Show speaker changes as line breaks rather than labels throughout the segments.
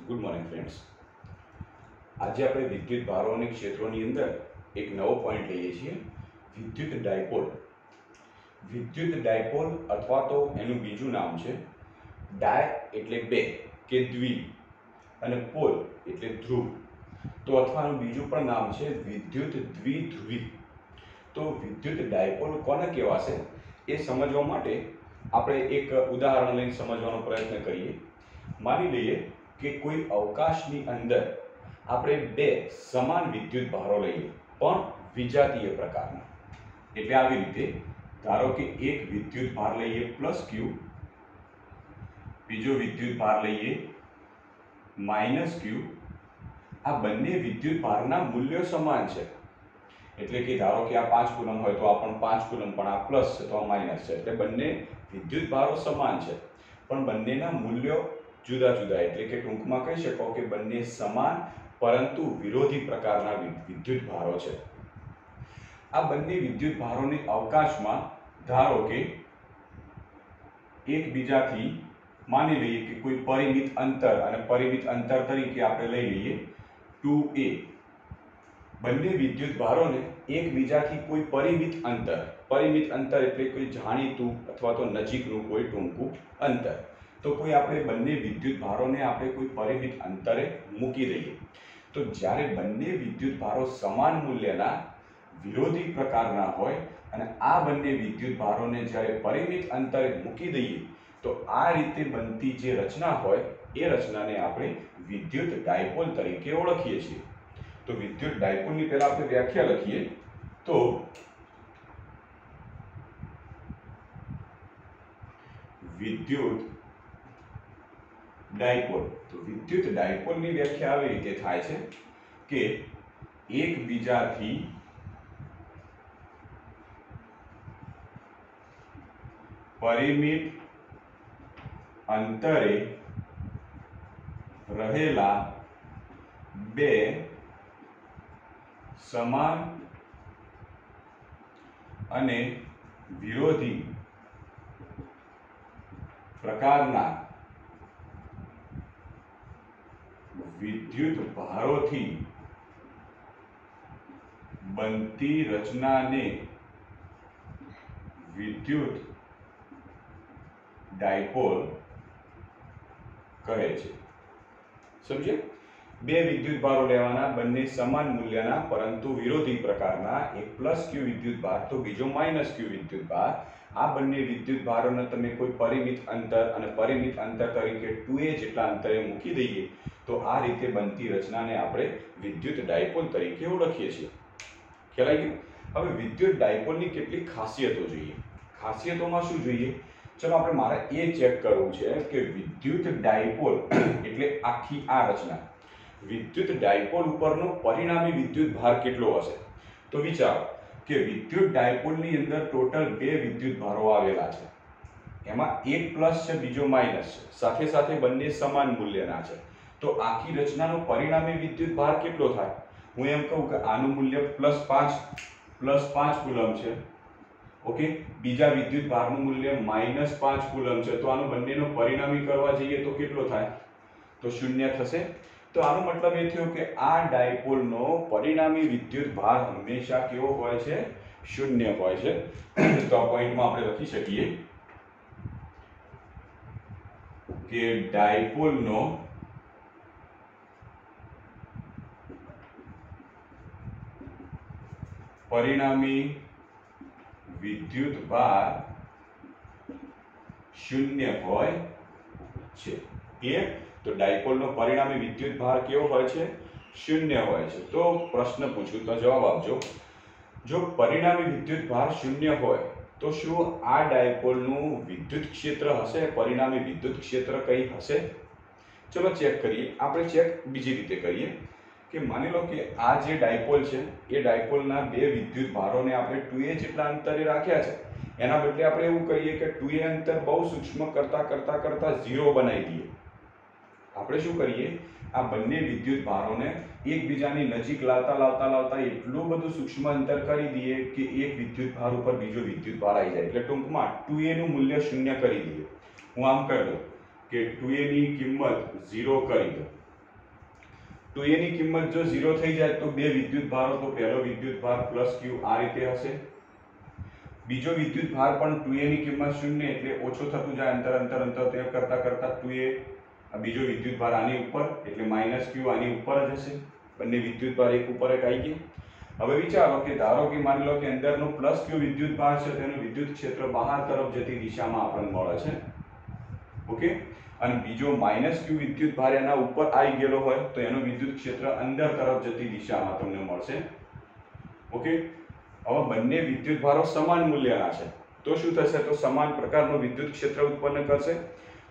Good morning friends. આજે આપણે વિદ્યુત ભારો અને ક્ષેત્રોની અંદર એક નવો પોઈન્ટ લઈએ છીએ, વિદ્યુત ડાયપોલ. વિદ્યુત ડાયપોલ અથવા તો એનું બીજું નામ છે ડાય એટલે બે કે દ્વિ અને પોલ એટલે ધ્રુવ. તો અથવા એનું બીજું પણ નામ છે વિદ્યુત દ્વિધ્રુવી. તો વિદ્યુત ડાયપોલ કોને કહેવાશે એ સમજવા માટે આપણે એક ઉદાહરણ લઈને સમજવાનો પ્રયત્ન કરીએ. માની લઈએ કે કોઈ અવકાશની અંદર આપણે બે સમાન વિદ્યુત ભારો લઈએ પણ વિજાતીય પ્રકારના. એટલે આવી રીતે ધારો કે એક વિદ્યુત ભાર લઈએ +q, બીજો વિદ્યુત ભાર લઈએ -q. આ બંને વિદ્યુત ભારના મૂલ્યો સમાન છે. એટલે કે ધારો કે આ 5 કુલમ હોય તો આ પણ 5 કુલમ, પણ આ પ્લસ છે તો આ માઇનસ છે. એટલે બંને વિદ્યુત ભારો સમાન છે પણ બંનેના મૂલ્યો જુદા જુદા. એટલે કે ટૂંકમાં કહી શકો કે બંને સમાન પરંતુ વિરોધી પ્રકારના વિદ્યુત ભારો છે. આ બંને વિદ્યુત ભારોને અવકાશમાં ધારો કે એકબીજાથી માની લઈએ કે કોઈ પરિમિત અંતર, અને પરિમિત અંતર તરીકે આપણે લઈ લઈએ 2a. બંને વિદ્યુત ભારોને એકબીજાથી કોઈ પરિમિત અંતર એટલે કોઈ જાણીતું અથવા તો નજીકનું કોઈ ટૂંકું અંતર. તો કોઈ આપણે બંને વિદ્યુત ભારોને આપણે કોઈ પરિમિત અંતરે મૂકી દઈએ તો જ્યારે બંને વિદ્યુત ભારો સમાન મૂલ્યના વિરોધી પ્રકારના હોય અને આ બંને વિદ્યુત ભારોને જ્યારે પરિમિત અંતરે મૂકી દઈએ તો આ રીતે બનતી જે રચના હોય એ રચનાને આપણે વિદ્યુત ડાયપોલ તરીકે ઓળખીએ છીએ. તો વિદ્યુત ડાયપોલની પહેલા આપણે વ્યાખ્યા લખીએ તો વિદ્યુત ડાયપોલ. તો વિદ્યુત ડાયપોલની વ્યાખ્યા આવી રીતે થાય છે કે એકબીજાથી પરિમિત અંતરે રહેલા બે સમાન અને વિરોધી પ્રકારના વિદ્યુત ભારોથી બનતી રચનાને વિદ્યુત ડાયપોલ કહે છે. સમજ્યા? બે વિદ્યુત ભારો લેવાના, બંને સમાન મૂલ્યના પરંતુ વિરોધી પ્રકારના. એક +q વિદ્યુત ભાર તો બીજો -q વિદ્યુત ભાર. આ બંને વિદ્યુત ભારોને તમે કોઈ પરિમિત અંતર અને પરિમિત અંતર તરીકે 2a જેટલા અંતરે મૂકી દઈએ તો આ રીતે બનતી રચનાને આપણે વિદ્યુત ડાયપોલ તરીકે ઓળખીએ છીએ. ખ્યાલ આવી ગયો? હવે વિદ્યુત ડાયપોલની કેટલીક ખાસિયતો જોઈએ. ખાસિયતોમાં શું જોઈએ? ચલો આપણે મારે એ ચેક કરવું છે કે વિદ્યુત ડાયપોલ એટલે આખી આ રચના, વિદ્યુત ડાયપોલ ઉપરનો પરિણામી વિદ્યુત ભાર કેટલો હશે. તો વિચારો કે વિદ્યુત ડાયપોલની અંદર ટોટલ બે વિદ્યુત ભારો આવેલા છે. એમાં એક પ્લસ છે, બીજો માઇનસ છે. સાથે સાથે બંને સમાન મૂલ્યના છે. તો આખી રચનાનો પરિણામી વિદ્યુત ભાર કેટલો થાય? હું એમ કહું કે આનું મૂલ્ય +5 કુલમ છે. ઓકે, બીજા વિદ્યુત ભારનું મૂલ્ય -5 કુલમ છે. તો આનો બંનેનો પરિણામી કરવા જઈએ તો કેટલો થાય? તો 0 થશે. તો આનો મતલબ એ થયો કે આ ડાયપોલનો પરિણામી વિદ્યુત ભાર હંમેશા કેવો હોય છે? 0 હોય છે. તો આ પોઈન્ટમાં આપણે લખી શકીએ કે ડાયપોલનો પરિણામી વિદ્યુત ભાર 0 હોય છે. ક્લિયર? તો ડાયપોલનો પરિણામી વિદ્યુત ભાર કેવો હોય છે? 0 હોય છે. તો પ્રશ્ન પૂછું તો જવાબ આપજો. જો પરિણામી વિદ્યુત ભાર 0 હોય તો શું આ ડાયપોલનું વિદ્યુત ક્ષેત્ર હશે? પરિણામી વિદ્યુત ક્ષેત્ર કઈ હશે? ચલો ચેક કરીએ. આપણે ચેક બીજી રીતે કરીએ કે માની લો કે આ જે ડાયપોલ છે એ ડાયપોલના બે વિદ્યુત ભારોને આપણે 2a જેટલા અંતરે રાખ્યા છે. એના બદલે આપણે એવું કરીએ કે 2a અંતર બહુ સૂક્ષ્મ કરતા 0 બનાવી દઈએ. આપણે શું કરીએ? આ બંને વિદ્યુત ભારોને એકબીજાની નજીક લાવતા એટલું બધું સૂક્ષ્મ અંતર કરી દઈએ કે એક વિદ્યુત ભાર ઉપર બીજો વિદ્યુત ભાર આવી જાય. એટલે ટૂંકમાં 2a નું મૂલ્ય 0 કરી દઈએ. હું આમ કરી દઉં કે 2a ની કિંમત 0 કરી દો. 2a ની કિંમત જો 0 થઈ જાય તો બે વિદ્યુત ભારો, તો પહેલો વિદ્યુત ભાર +q આ રીતે હશે, બીજો વિદ્યુત ભાર પણ 2a ની કિંમત 0 એટલે ઓછો થતું જાય અંતર અંતર અંતર તે કરતા કરતા 2a, આ બીજો વિદ્યુત ભાર આની ઉપર એટલે -q આની ઉપર જ હશે, બંને વિદ્યુત ભાર એક ઉપર એક આવી ગયા। હવે વિચારો કે ધારો કે માની લો કે અંદરનો +q વિદ્યુત ભાર છે તેનું વિદ્યુત ક્ષેત્ર બહાર તરફ જતી દિશામાં આપણને મળે છે, ઓકે, અને બીજો -q વિદ્યુત ભાર એના ઉપર આવી ગયેલો હોય તો એનું વિદ્યુત ક્ષેત્ર અંદર તરફ જતી દિશામાં તમને મળશે, ઓકે। હવે બંને વિદ્યુત ભારો સમાન મૂલ્યના છે તો શું થશે, તો સમાન પ્રકારનું વિદ્યુત ક્ષેત્ર ઉત્પન્ન કરશે,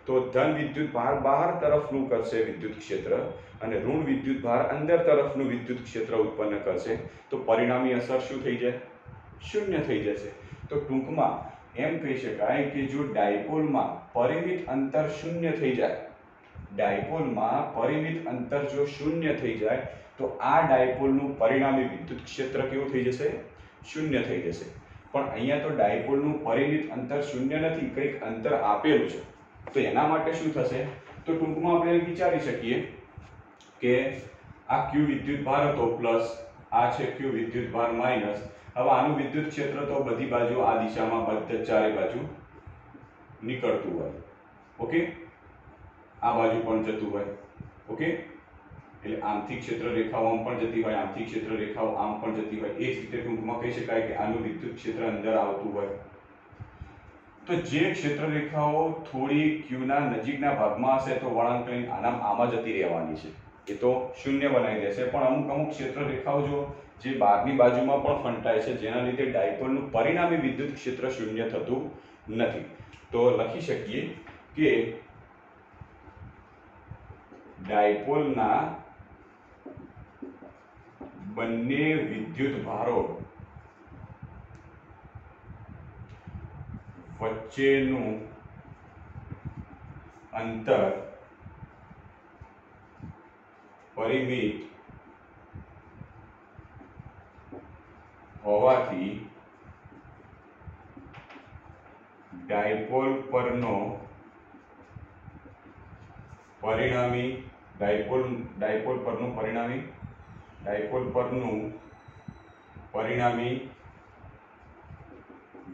તો ધન વિદ્યુત ભાર બહાર તરફનું કરશે વિદ્યુત ક્ષેત્ર અને ઋણ વિદ્યુત ભાર અંદર તરફનું વિદ્યુત ક્ષેત્ર ઉત્પન્ન કરશે, તો પરિણામી અસર શું થઈ જાય, શૂન્ય થઈ જશે। તો ટૂંકમાં એમ કહી શકાય કે જો ડાયપોલમાં પરિમિત અંતર શૂન્ય થઈ જાય, ડાયપોલમાં પરિમિત અંતર જો શૂન્ય થઈ જાય તો આ ડાયપોલનું પરિણામી વિદ્યુત ક્ષેત્ર કેવું થઈ જશે, શૂન્ય થઈ જશે। પણ અહીંયા તો ડાયપોલનું પરિમિત અંતર શૂન્ય નથી, કંઈક અંતર આપેલું છે, તો એના માટે શું થશે, તો ટૂંકમાં આપણે વિચારી શકીએ કે આ q વિદ્યુત ભાર હતો પ્લસ, આ છે q વિદ્યુત ભાર માઇનસ, હવે આનું વિદ્યુત ક્ષેત્ર તો બધી બાજુ આ દિશામાં બધા ચારે બાજુ નીકળતું હોય, ઓકે, આ બાજુ પણ જતું હોય, ઓકે, એટલે આમથી ક્ષેત્ર રેખાઓ આમ પણ જતી હોય, આમથી ક્ષેત્ર રેખાઓ આમ પણ જતી હોય, એ જ રીતે ટૂંકમાં કહી શકાય કે આનું વિદ્યુત ક્ષેત્ર અંદર આવતું હોય, તો જે ક્ષેત્ર રેખાઓ થોડી q ના નજીકના ભાગમાં હશે તો વળાંક લઈને આમાં જતી રહેવાની છે, એ તો શૂન્ય બનાવી દેશે, પણ અમુક ક્ષેત્ર રેખાઓ જો જે બહારની બાજુમાં પણ ફંટાય છે જેના લીધે ડાયપોલનું પરિણામી વિદ્યુત ક્ષેત્ર શૂન્ય થતું નથી, તો લખી શકીએ કે ડાયપોલના બંને વિદ્યુત ભારો વચ્ચેનું અંતર પરિમિત હોવાથી ડાયપોલ પરનો પરિણામી ડાયપોલ પરનું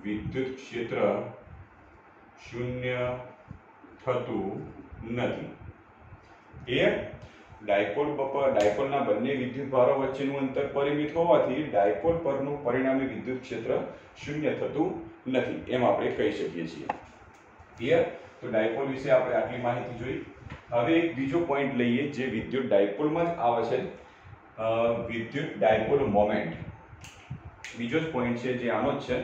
વિદ્યુત ક્ષેત્ર શૂન્ય થતું નથી। એ ડાયપોલના બંને વિદ્યુત ભારો વચ્ચેનું અંતર પરિમિત હોવાથી ડાયપોલ પરનું પરિણામી વિદ્યુત ક્ષેત્ર શૂન્ય થતું નથી, એમ આપણે કહી શકીએ છીએ। ક્લિયર? તો ડાયપોલ વિશે આપણે આટલી માહિતી જોઈ। હવે એક બીજો પોઈન્ટ લઈએ જે વિદ્યુત ડાયપોલમાં જ આવે છે, વિદ્યુત ડાયપોલ મોમેન્ટ, બીજો જ પોઈન્ટ છે જે આનો જ છે।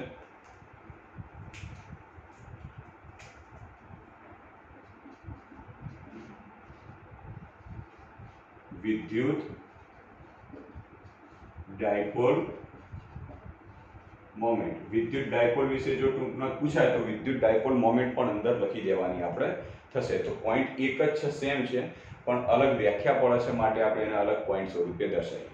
વિદ્યુત ડાયપોલ મોમેન્ટ, વિદ્યુત ડાયપોલ વિશે જો ટૂંકમાં પૂછાય તો વિદ્યુત ડાયપોલ મોમેન્ટ પણ અંદર લખી દેવાની આપણે થશે, તો પોઈન્ટ એક જ છે, સેમ છે, પણ અલગ વ્યાખ્યા પડે છે માટે આપણે એને અલગ પોઈન્ટ સ્વરૂપે દર્શાવીએ।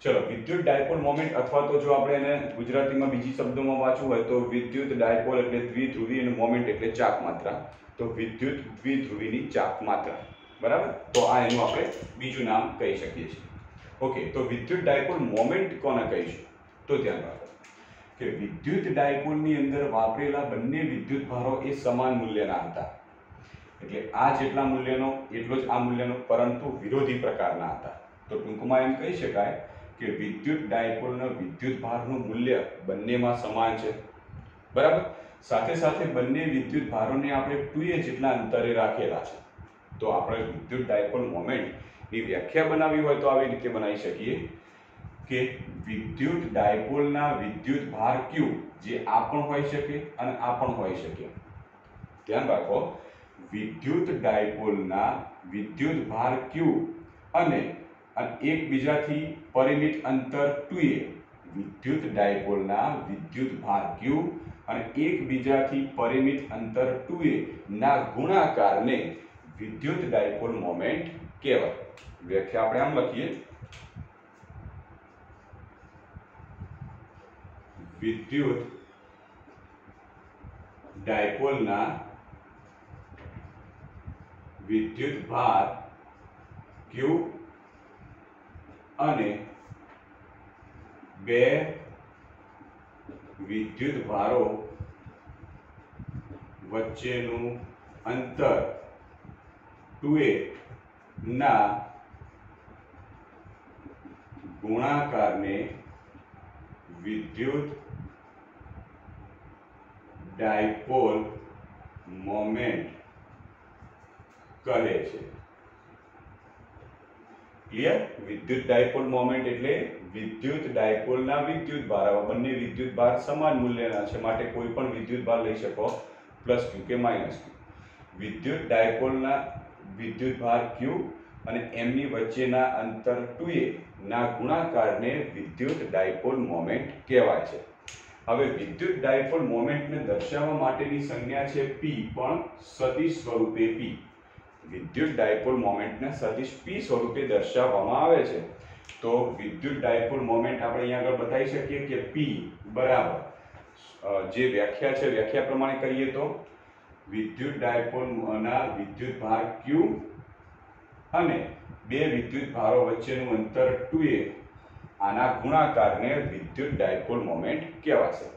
ચલો, વિદ્યુત ડાયપોલ મોમેન્ટ અથવા તો જો આપણે એને ગુજરાતીમાં બીજી શબ્દોમાં વાંચવું હોય તો વિદ્યુત ડાયપોલ એટલે દ્વિધ્રુવી અને મોમેન્ટ એટલે ચાક માત્રા, તો વિદ્યુત દ્વિધ્રુવીની ચાક માત્રા, બરાબર, તો આ એનું આપણે બીજું નામ કહી શકીએ છીએ, ઓકે। તો વિદ્યુત ડાયપોલ મોમેન્ટ કોને કહીશું, તો ધ્યાન રાખો કે વિદ્યુત ડાયપોલની અંદર વાપરેલા બંને વિદ્યુત ભારો એ સમાન મૂલ્યના હતા, એટલે આ જેટલા મૂલ્યનો એટલો જ આ મૂલ્યનો, પરંતુ વિરોધી પ્રકારના હતા, તો ટૂંકમાં એમ કહી શકાય કે વિદ્યુત ડાયપોલનો વિદ્યુત ભારનું મૂલ્ય બંનેમાં સમાન છે, બરાબર, સાથે સાથે બંને વિદ્યુત ભારોને આપણે 2a જેટલા અંતરે રાખેલા છે, તો આપણે વિદ્યુત ડાયપોલ મોમેન્ટની વ્યાખ્યા બનાવવી હોય તો આવી રીતે બનાવી શકીએ કે વિદ્યુત ડાયપોલના વિદ્યુત ભાર q, જે આ પણ હોઈ શકે અને આ પણ હોઈ શકે, ધ્યાન રાખો, વિદ્યુત ડાયપોલના વિદ્યુત ભાર q અને એકબીજાથી પરિમિત અંતર 2a, વિદ્યુત ડાયપોલના વિદ્યુત ભાર q અને એકબીજાથી પરિમિત અંતર 2a ના ગુણાકારને વિદ્યુત ડાયપોલ મોમેન્ટ કહેવાય। વ્યાખ્યા આપણે આમ લખીએ, વિદ્યુત ડાયપોલના વિદ્યુત ભાર q અને બે વિદ્યુત ભારો વચ્ચેનું અંતર 2a ના ગુણાકારને વિદ્યુત ડાયપોલ મોમેન્ટ કહે છે. ક્લિયર? વિદ્યુત ડાયપોલ મોમેન્ટ એટલે વિદ્યુત ડાયપોલના વિદ્યુત ભાર. આવા બંને વિદ્યુત ભાર સમાન મૂલ્યના છે માટે કોઈ પણ વિદ્યુત ભાર લઈ શકો પ્લસ q કે માઇનસ q. વિદ્યુત ડાયપોલના વિદ્યુત ભાર q અને એમની વચ્ચેના અંતર 2a ના ગુણાકારને વિદ્યુત ડાયપોલ મોમેન્ટ કહેવાય છે. હવે વિદ્યુત ડાયપોલ મોમેન્ટને દર્શાવવા માટેની સંજ્ઞા છે p, પણ સદિશ સ્વરૂપે p. વિદ્યુત ડાયપોલ મોમેન્ટને સદિશ p સ્વરૂપે દર્શાવવામાં આવે છે. તો વિદ્યુત ડાયપોલ મોમેન્ટ આપણે અહીંયા આગળ બતાવી શકીએ કે p બરાબર જે વ્યાખ્યા છે વ્યાખ્યા પ્રમાણે કરીએ તો વિદ્યુત ડાયપોલના વિદ્યુત ભાર q અને બે વિદ્યુત ભારો વચ્ચેનું અંતર 2a આના ગુણાકારને વિદ્યુત ડાયપોલ મોમેન્ટ કહેવાશે.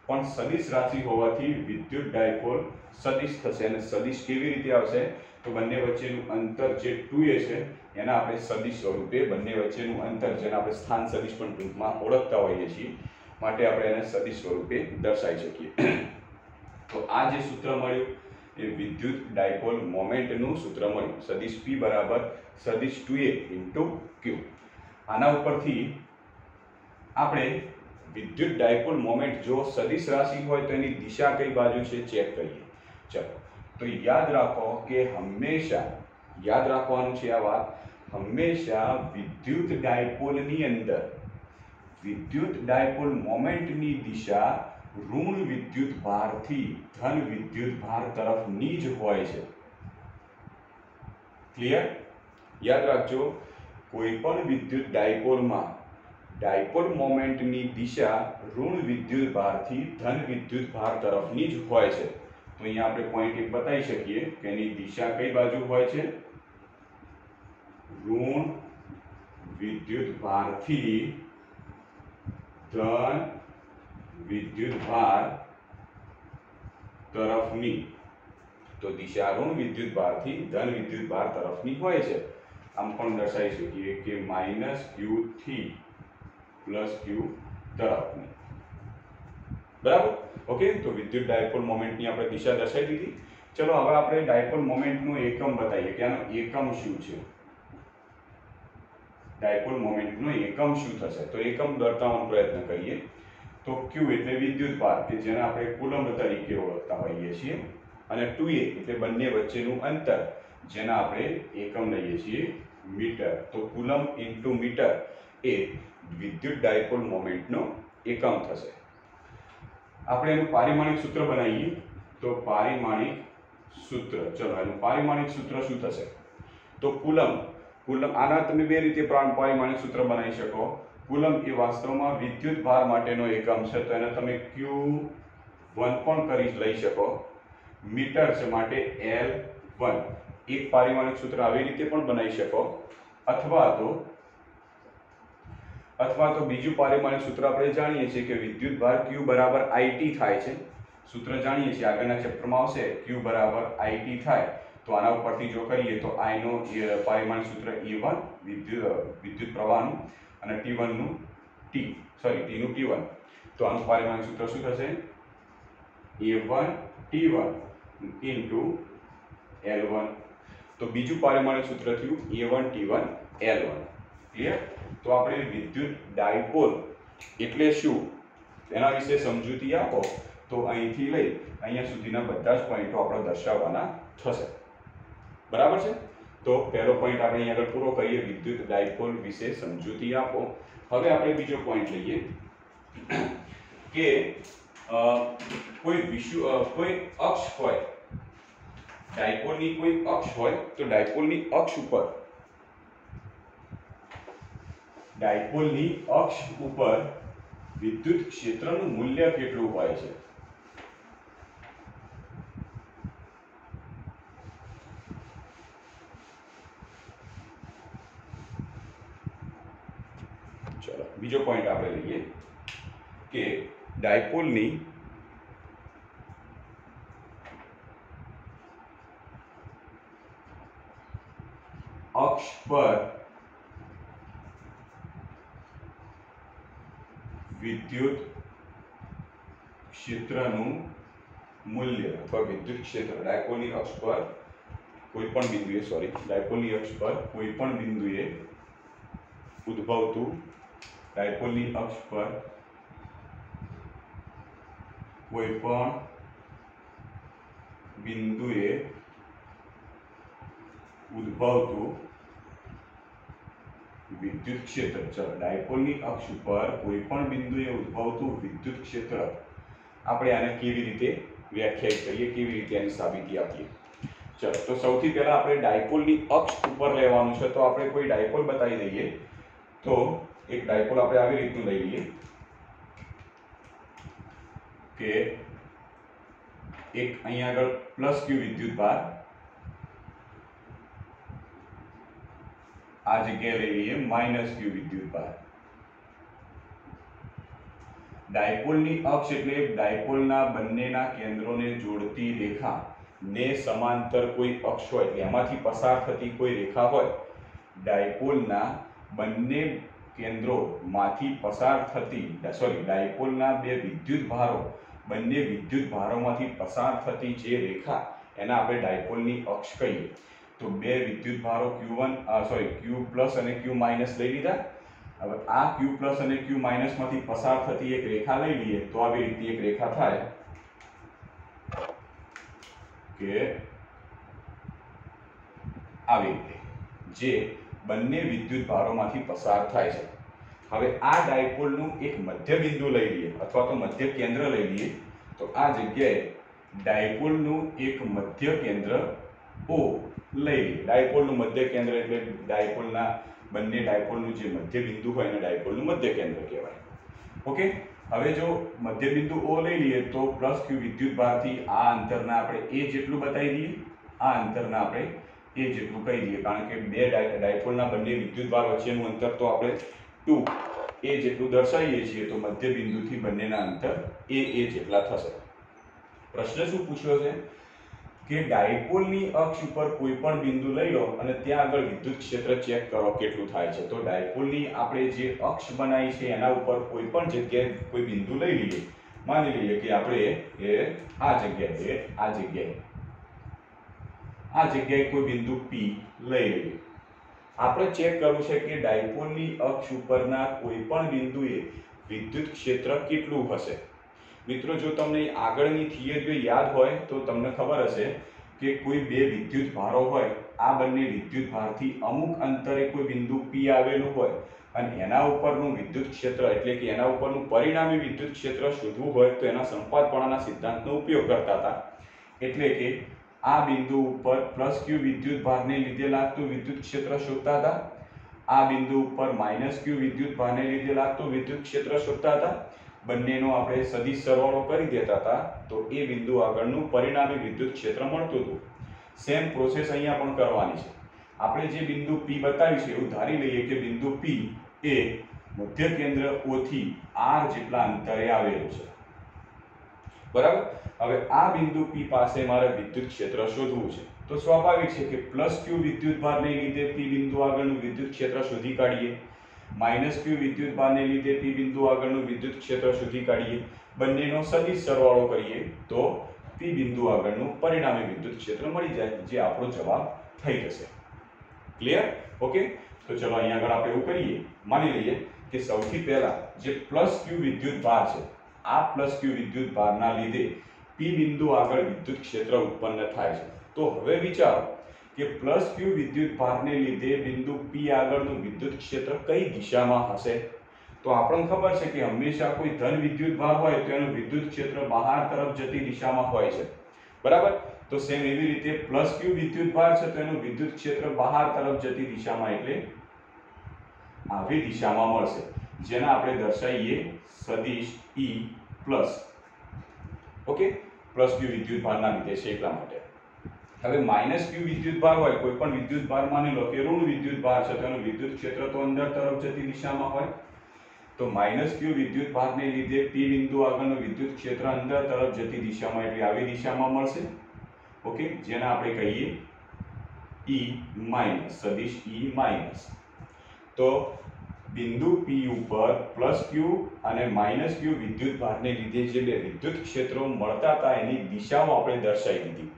પણ સદિશ રાશિ હોવાથી વિદ્યુત ડાયપોલ સદિશ થશે. અને સદિશ કેવી રીતે આવશે? તો બંને વચ્ચેનું અંતર જે 2a છે એના આપણે સદિશ સ્વરૂપે બંને વચ્ચેનું અંતર જેને આપણે સ્થાન સદિશ પણ ટૂંકમાં ઓળખતા હોઈએ છીએ માટે આપણે એને સદિશ સ્વરૂપે દર્શાવી શકીએ. તો આ જે સૂત્ર મળ્યું એ વિદ્યુત ડાયપોલ મોમેન્ટનું સૂત્ર મળ્યું. સદિશ p બરાબર સદિશ 2a q. આના ઉપરથી આપણે વિદ્યુત ડાયપોલ મોમેન્ટ જો સદિશ રાશિ હોય તો એની દિશા કઈ બાજુ છે ચેક કરીએ. ચલો, તો યાદ રાખો કે હંમેશા યાદ રાખવાનું છે આ વાત, હંમેશા વિદ્યુત ડાયપોલની અંદર વિદ્યુત ડાયપોલ મોમેન્ટની દિશા ઋણ વિદ્યુત ભારથી ધન વિદ્યુત ભાર તરફની જ હોય છે. ક્લિયર? યાદ રાખજો, કોઈ પણ વિદ્યુત ડાયપોલમાં ડાયપોલ મોમેન્ટની દિશા ઋણ વિદ્યુત ભારથી ધન વિદ્યુત ભાર તરફની જ હોય છે. તો અહીંયા આપણે પોઈન્ટ એક બતાવી શકીએ કે એની દિશા કઈ બાજુ હોય છે? ઋણ વિદ્યુત ભારથી ધન વિદ્યુત ભાર તરફની. તો દિશા ઋણ વિદ્યુત ભારથી ધન વિદ્યુત ભાર તરફની હોય છે. આમ પણ દર્શાવી શકીએ કે -q થી +q તરફની. બરાબર? ઓકે, તો વિદ્યુત ડાયપોલ મોમેન્ટની આપણે દિશા દર્શાવી દીધી. ચલો હવે આપણે ડાયપોલ મોમેન્ટનું એકમ બતાવીએ કે આનો એકમ શું છે. ડાયપોલ મોમેન્ટનો એકમ શું થશે? તો એકમ દર્શાવવાનો પ્રયત્ન કરીએ. તો q એટલે વિદ્યુત ભાર કે જેને આપણે કુલમ્બ તરીકે ઓળખતા હોઈએ છીએ, અને 2a એટલે બંને વચ્ચેનું અંતર જેના આપણે એકમ લઈએ છીએ મીટર. તો કુલમ્બ ઇન્ટુ મીટર એ વિદ્યુત ડાયપોલ મોમેન્ટનો એકમ થશે. આપણે એનું પારિમાણિક સૂત્ર બનાવીએ. તો પારિમાણિક સૂત્ર, ચલો એનું પારિમાણિક સૂત્ર શું થશે? તો કુલમ્બ આના તમે બે રીતે પારિમાણિક સૂત્ર બનાવી શકો. કુલમ્બ એ વાસ્તવમાં વિદ્યુત ભાર માટેનો એકમ છે તો એને તમે q1 પણ કરી લઈ શકો. મીટર છે માટે L1. એક પારિમાણિક સૂત્ર આવી રીતે પણ બનાવી શકો, અથવા તો બીજું પારિમાણિક સૂત્ર આપણે જાણીએ છીએ કે વિદ્યુત ભાર q બરાબર IT થાય છે. સૂત્ર જાણીએ છીએ, આગળના ચેપ્ટરમાં આવશે. q બરાબર IT થાય તો આના ઉપરથી જો કરીએ તો I નો પારિમાણિક સૂત્ર E1 વિદ્યુત પ્રવાહનું અને T1 નું T નું T1. તો આનું પારિમાણિક સૂત્ર શું થશે? A1 T1 into L1. તો બીજું પારિમાણિક સૂત્ર થયું A1 T1 L1. ક્લિયર? તો આપણે વિદ્યુત ડાયપોલ એટલે શું એના વિશે સમજૂતી આપો તો અહીંથી લઈ અહીંયા સુધીના બધા જ પોઈન્ટો આપણે દર્શાવવાના થશે. બરાબર છે? તો પહેલો પોઈન્ટ આપણે અહીં આગળ પૂરો કરીએ, વિદ્યુત ડાયપોલ વિશે સમજૂતી આપો. હવે આપણે બીજો પોઈન્ટ લઈએ કે કોઈ અક્ષ હોય, ડાયપોલની કોઈ અક્ષ હોય તો ડાયપોલની અક્ષ ઉપર વિદ્યુત ક્ષેત્રનું મૂલ્ય કેટલું હોય છે? બીજો પોઈન્ટ આપણે લઈએ કે ડાયપોલની અક્ષ પર વિદ્યુત ક્ષેત્રનું મૂલ્ય અથવા વિદ્યુત ક્ષેત્ર ડાયપોલની અક્ષ પર કોઈપણ બિંદુએ ડાયપોલની અક્ષ પર કોઈપણ બિંદુએ ઉદ્ભવતું ડાયપોલની અક્ષ પર કોઈપણ બિંદુએ ઉદ્ભવતું વિદ્યુત ક્ષેત્ર ડાયપોલની અક્ષ ઉપર કોઈપણ બિંદુએ ઉદ્ભવતું વિદ્યુત ક્ષેત્ર આપણે આને કેવી રીતે વ્યાખ્યાયિત કરીએ, કેવી રીતે આની સાબિતી આપીએ? ચલો, તો સૌથી પહેલા આપણે ડાયપોલની અક્ષ ઉપર લેવાનું છે. તો આપણે કોઈ ડાયપોલ બતાવી દઈએ. તો એક ડાયપોલ આપણે આવી રીતનું લઈ લઈએ કે એક અહીંયા આગળ પ્લસ ક્યુ વિદ્યુત ભાર, આ જગ્યાએ લઈ લઈએ માઇનસ ક્યુ વિદ્યુત ભાર. ડાયપોલની અક્ષ એટલે ડાયપોલના બંનેના કેન્દ્રોને જોડતી રેખા ને સમાંતર કોઈ અક્ષ હોય એટલે એમાંથી પસાર થતી કોઈ રેખા હોય. ડાયપોલના બંને કેન્દ્રોમાંથી પસાર થતી ડાયપોલના બે વિદ્યુત ભારો, બંને વિદ્યુત ભારોમાંથી પસાર થતી જે રેખા એના આપણે ડાયપોલની અક્ષ કહીએ. તો બે વિદ્યુત ભારો Q1 Q પ્લસ અને Q માઇનસ લઈ લીધા. હવે આ Q પ્લસ અને Q માઇનસ માંથી પસાર થતી એક રેખા લઈ લઈએ. તો આવી રીતની એક રેખા થાય કે આવી રીતે જે બંને વિદ્યુત ભારોમાંથી પસાર થાય છે. હવે આ ડાયપોલનું એક મધ્ય બિંદુ લઈ લઈએ અથવા તો મધ્ય કેન્દ્ર લઈ લઈએ. તો આ જગ્યાએ ડાયપોલનું એક મધ્ય કેન્દ્ર O લઈ લઈએ. ડાયપોલનું મધ્ય કેન્દ્ર એટલે ડાયપોલના બંને ડાયપોલનું જે મધ્ય બિંદુ હોય એને ડાયપોલનું મધ્ય કેન્દ્ર કહેવાય. ઓકે, હવે જો મધ્ય બિંદુ O લઈ લઈએ તો પ્લસ Q વિદ્યુત ભારથી આ અંતરના આપણે A જેટલું બતાવી દઈએ, આ અંતરના આપણે A જેટલું કહી દઈએ, કારણ કે બે ડાયપોલના બંને વિદ્યુત ભાર વચ્ચેનું અંતર તો આપણે 2A જેટલું દર્શાવીએ છીએ. તો મધ્ય બિંદુથી બંનેના અંતર A જેટલા થશે. પ્રશ્ન શું પૂછ્યો છે કે ડાયપોલની અક્ષ ઉપર કોઈ પણ બિંદુ લઈ લો અને ત્યાં આગળ વિદ્યુત ક્ષેત્ર ચેક કરો કેટલું થાય છે. તો ડાયપોલની આપણે જે અક્ષ બનાવી છે એના ઉપર કોઈ પણ જગ્યાએ કોઈ બિંદુ લઈ લઈએ. માની લઈએ કે આપણે આ જગ્યાએ કોઈ બિંદુ P લઈ લઈએ. આપણે ચેક કરવું છે કે ડાયપોલની અક્ષ ઉપરના કોઈ પણ બિંદુએ વિદ્યુત ક્ષેત્ર કેટલું હશે. મિત્રો, જો તમને આગળની થિયરીઓ યાદ હોય તો તમને ખબર હશે કે કોઈ બે વિદ્યુત ભારો હોય, આ બંને વિદ્યુત ભારથી અમુક અંતરે કોઈ બિંદુ P આવેલું હોય અને એના ઉપરનું વિદ્યુત ક્ષેત્ર એટલે કે એના ઉપરનું પરિણામી વિદ્યુત ક્ષેત્ર શોધવું હોય તો એના સંપાતપણાના સિદ્ધાંતનો ઉપયોગ કરતા હતા. એટલે કે આ બિંદુ ઉપર પ્લસ Q વિદ્યુત ભારને લીધે લાગતું વિદ્યુત ક્ષેત્ર શોધતા હતા, આ બિંદુ ઉપર માઇનસ Q વિદ્યુત ભારને લીધે લાગતું વિદ્યુત ક્ષેત્ર શોધતા હતા. બંનેનો આપણે સદિશ સરવાળો કરી દેતા હતા તો એ બિંદુ આગળનું પરિણામી વિદ્યુત ક્ષેત્ર મળતું હતું. સેમ પ્રોસેસ અહીંયા પણ કરવાની છે. આપણે જે બિંદુ P બતાવ્યું છે એવું ધારી લઈએ કે બિંદુ P એ મધ્ય કેન્દ્ર O થી R જેટલા અંતરે આવેલું છે. બરાબર. હવે આ બિંદુ P પાસે મારે વિદ્યુત ક્ષેત્ર શોધવું છે. તો સ્વાભાવિક છે કે પ્લસ Q વિદ્યુત ભારને લીધે P બિંદુ આગળનું વિદ્યુત ક્ષેત્ર શોધી કાઢીએ, માઇનસ Q વિદ્યુત ભારને લીધે P બિંદુ આગળનું વિદ્યુત ક્ષેત્ર શોધી કાઢીએ. બંનેનો સદિશ સરવાળો કરીએ તો P બિંદુ આગળનું પરિણામી વિદ્યુત ક્ષેત્ર મળી જાય, જે આપણો જવાબ થઈ જશે. ક્લિયર? ઓકે, તો ચલો અહીંયા આગળ આપણે એવું કરીએ. માની લઈએ કે સૌથી પહેલા જે પ્લસ Q વિદ્યુત ભાર છે, આ પ્લસ Q વિદ્યુત ભારના લીધે P બિંદુ આગળ વિદ્યુત ક્ષેત્ર ઉત્પન્ન થાય છે. તો હવે વિચારો કે પ્લસ Q વિદ્યુત ભારને લીધે બિંદુ P આગળનું વિદ્યુત ક્ષેત્ર કઈ દિશામાં હશે. તો આપણને ખબર છે કે હંમેશા કોઈ ધન વિદ્યુત ભાર હોય તો એનું વિદ્યુત ક્ષેત્ર બહાર તરફ જતી દિશામાં હોય છે. બરાબર. તો સેમ એવી રીતે પ્લસ Q વિદ્યુત ભાર છે તો એનું વિદ્યુત ક્ષેત્ર બહાર તરફ જતી દિશામાં એટલે આવી દિશામાં મળશે, જેને આપણે દર્શાવીએ સદિશ E plus. Okay, plus Q વિદ્યુત ભારના લીધે છે એટલા માટે. હવે માઇનસ Q વિદ્યુત ભાર હોય, કોઈ પણ વિદ્યુત ભાર માની લો કે ઋણ વિદ્યુત ભાર છે તો એનું વિદ્યુત ક્ષેત્ર તો અંદર તરફ જતી દિશામાં હોય. તો -q વિદ્યુત ભારને લીધે p બિંદુ આગળનું વિદ્યુત ક્ષેત્ર અંદર તરફ જતી દિશામાં એટલે આવી દિશામાં મળશે. ઓકે, જેને આપણે કહીએ E- સદિશ E-. તો બિંદુ P ઉપર +q અને -q વિદ્યુત ભારને લીધે જે બે વિદ્યુત ક્ષેત્રો મળતા હતા એની દિશાઓ આપણે દર્શાવી દીધી.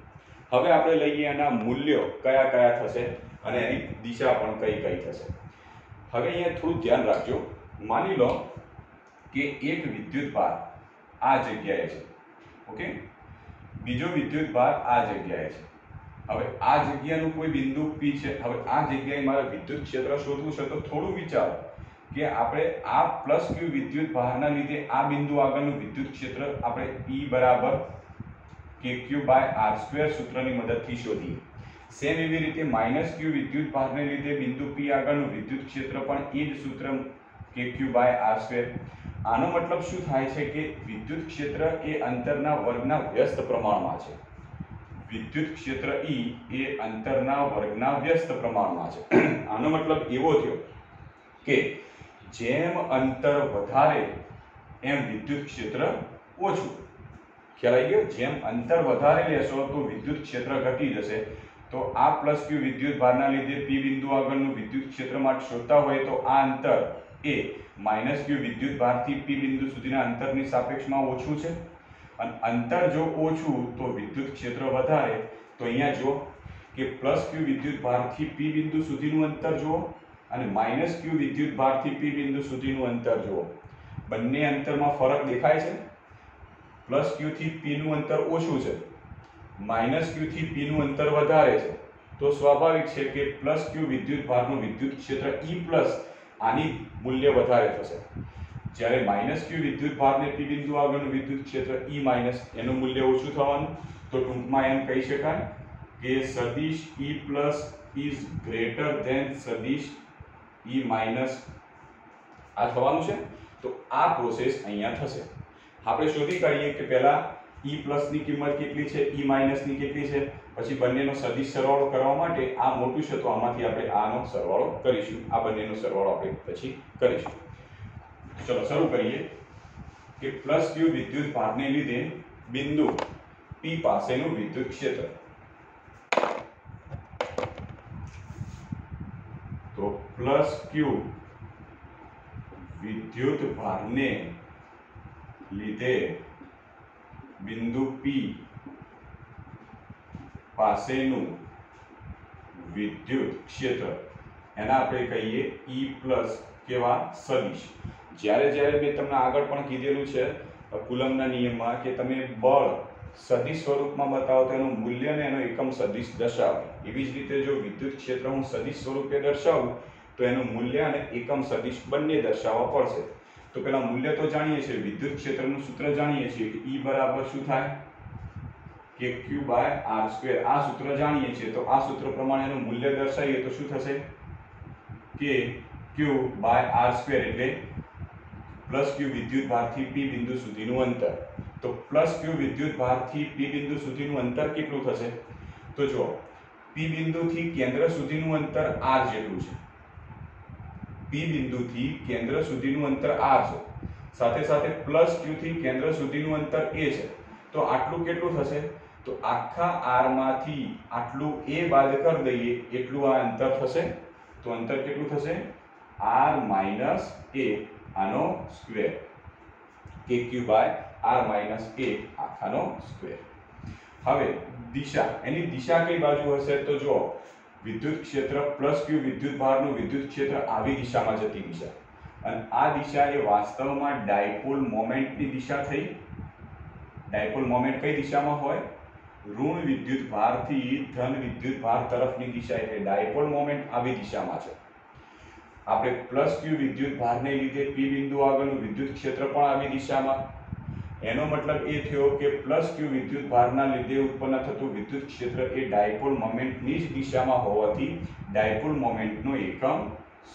હવે આપણે લઈએ એના મૂલ્યો કયા કયા થશે અને એની દિશા પણ કઈ કઈ થશે. હવે અહીંયા થોડું ધ્યાન રાખજો. માની લો કે એક વિદ્યુત ભાર આ જગ્યાએ છે. ઓકે, બીજો વિદ્યુત ભાર આ જગ્યાએ છે. હવે આ જગ્યાનું કોઈ બિંદુ P છે. હવે આ જગ્યાએ મારે વિદ્યુત ક્ષેત્ર શોધવું છે તો થોડું વિચારો કે આપણે આ +q વિદ્યુત ભારના લીધે આ બિંદુ આગળનું વિદ્યુત ક્ષેત્ર આપણે E બરાબર kq/r² સૂત્રની મદદથી શોધીએ. સેમ એવી રીતે -q વિદ્યુત ભારને લીધે બિંદુ P આગળનું વિદ્યુત ક્ષેત્ર પણ એ જ સૂત્ર kq/r². આનો મતલબ શું થાય છે કે વિદ્યુત ક્ષેત્ર એ અંતરના વર્ગના વ્યસ્ત પ્રમાણમાં છે. વિદ્યુત ક્ષેત્ર E એ અંતરના વર્ગના વ્યસ્ત પ્રમાણમાં છે. આનો મતલબ એવો થયો કે જેમ અંતર વધારે એમ વિદ્યુત ક્ષેત્ર ઓછું. ખ્યાલ આવી ગયો? જેમ અંતર વધારે લેશો તો વિદ્યુત ક્ષેત્ર ઘટી જશે. તો આ +q વિદ્યુત ભારના લીધે P બિંદુ આગળનું વિદ્યુત ક્ષેત્ર માટે શોધતા હોય તો આ અંતર એ -q વિદ્યુત ભારથી P બિંદુ સુધીના અંતરની સાપેક્ષમાં ઓછું છે. અને અંતર જો ઓછું તો વિદ્યુત ક્ષેત્ર વધારે. તો અહીંયા જો કે +q વિદ્યુત ભારથી P બિંદુ સુધીનું અંતર જુઓ અને -q વિદ્યુત ભારથી P બિંદુ સુધીનું અંતર જુઓ. બંને અંતરમાં ફરક દેખાય છે. +q થી P નું અંતર ઓછું છે, -q થી P નું અંતર વધારે છે. તો સ્વાભાવિક છે કે +q વિદ્યુત ભારનું વિદ્યુત ક્ષેત્ર E+ આની મૂલ્ય વધારે થશે. જ્યારે -q વિદ્યુત ભારને P બિંદુ આગળનું વિદ્યુત ક્ષેત્ર E- એનું મૂલ્ય ઓછું થવાનું. તો ટૂંકમાં એમ કહી શકાય કે સદિશ E+ ઇઝ ગ્રેટર ધેન સદિશ E-. આ થવાનું છે. તો આ પ્રોસેસ અહીંયા થશે. આપણે શોધી કાઢીએ કે પહેલા E+ ની કિંમત કેટલી છે, E- ની કેટલી છે, પછી બંનેનો સદિશ સરવાળો કરવા માટે આ મોટું છે તો આમાંથી આપણે આનો સરવાળો કરીશું. આ બંનેનો સરવાળો આપણે પછી કરીશું. ચલો શરૂ કરીએ કે +q વિદ્યુત ભારને લીધે બિંદુ P પાસેનું વિદ્યુત ક્ષેત્ર. તો +q વિદ્યુત ભારને લીધે બિંદુ P પાસેનું વિદ્યુત ક્ષેત્ર એના આપણે કહીએ E+ કેવા સદિશ. જ્યારે મેં તમને આગળ પણ કીધેલું છે કુલમના નિયમમાં કે તમે બળ સદિશ સ્વરૂપમાં બતાવો તો એનું મૂલ્ય અને એનો એકમ સદિશ દર્શાવો. એવી જ રીતે જો વિદ્યુત ક્ષેત્ર હું સદિશ સ્વરૂપે દર્શાવું તો એનું મૂલ્ય અને એકમ સદિશ બંને દર્શાવવા પડશે. તો પેલા મૂલ્ય તો જાણીએ છીએ, વિદ્યુત ક્ષેત્રનું સૂત્ર જાણીએ છીએ કે E બરાબર શું થાય kq/r². આ સૂત્ર જાણીએ છીએ. તો આ સૂત્ર પ્રમાણે એનું મૂલ્ય દર્શાવીએ તો શું થશે kq/r² એટલે +q વિદ્યુત ભારથી P બિંદુ સુધીનું અંતર. તો +q વિદ્યુત ભારથી P બિંદુ સુધીનું અંતર કેટલું થશે? તો જો P બિંદુથી કેન્દ્ર સુધીનું અંતર r જેટલું છે. P બિંદુથી કેન્દ્ર સુધીનું અંતર r છે. સાથે સાથે +q થી કેન્દ્ર સુધીનું અંતર a છે. તો આટલું કેટલું થશે? તો આખા r માંથી આટલું a બાદ કરી દઈએ એટલું આ અંતર થશે. તો અંતર કેટલું થશે? r - a આનો સ્ક્વેર. kq/r - a આખાનો સ્ક્વેર. હવે દિશા, એની દિશા કઈ બાજુ હશે? તો જો વિદ્યુત ક્ષેત્ર +q વિદ્યુત ભારનું વિદ્યુત ક્ષેત્ર આવી દિશામાં જતી દિશા. અને આ દિશા એ વાસ્તવમાં ડાયપોલ મોમેન્ટની દિશા થઈ. ડાયપોલ મોમેન્ટ કઈ દિશામાં હોય? ઋણ વિદ્યુત ભારથી ધન વિદ્યુત ભાર તરફની દિશા. એટલે ડાયપોલ મોમેન્ટ આવી દિશામાં છે. આપણે +q વિદ્યુત ભારને લીધે P બિંદુ આગળનું વિદ્યુત ક્ષેત્ર પણ આવી દિશામાં. એનો મતલબ એ થયો કે +q વિદ્યુત ભારના લીધે ઉત્પન્ન થતું વિદ્યુત ક્ષેત્ર એ ડાયપોલ મોમેન્ટની જ દિશામાં હોવાથી ડાયપોલ મોમેન્ટનો એકમ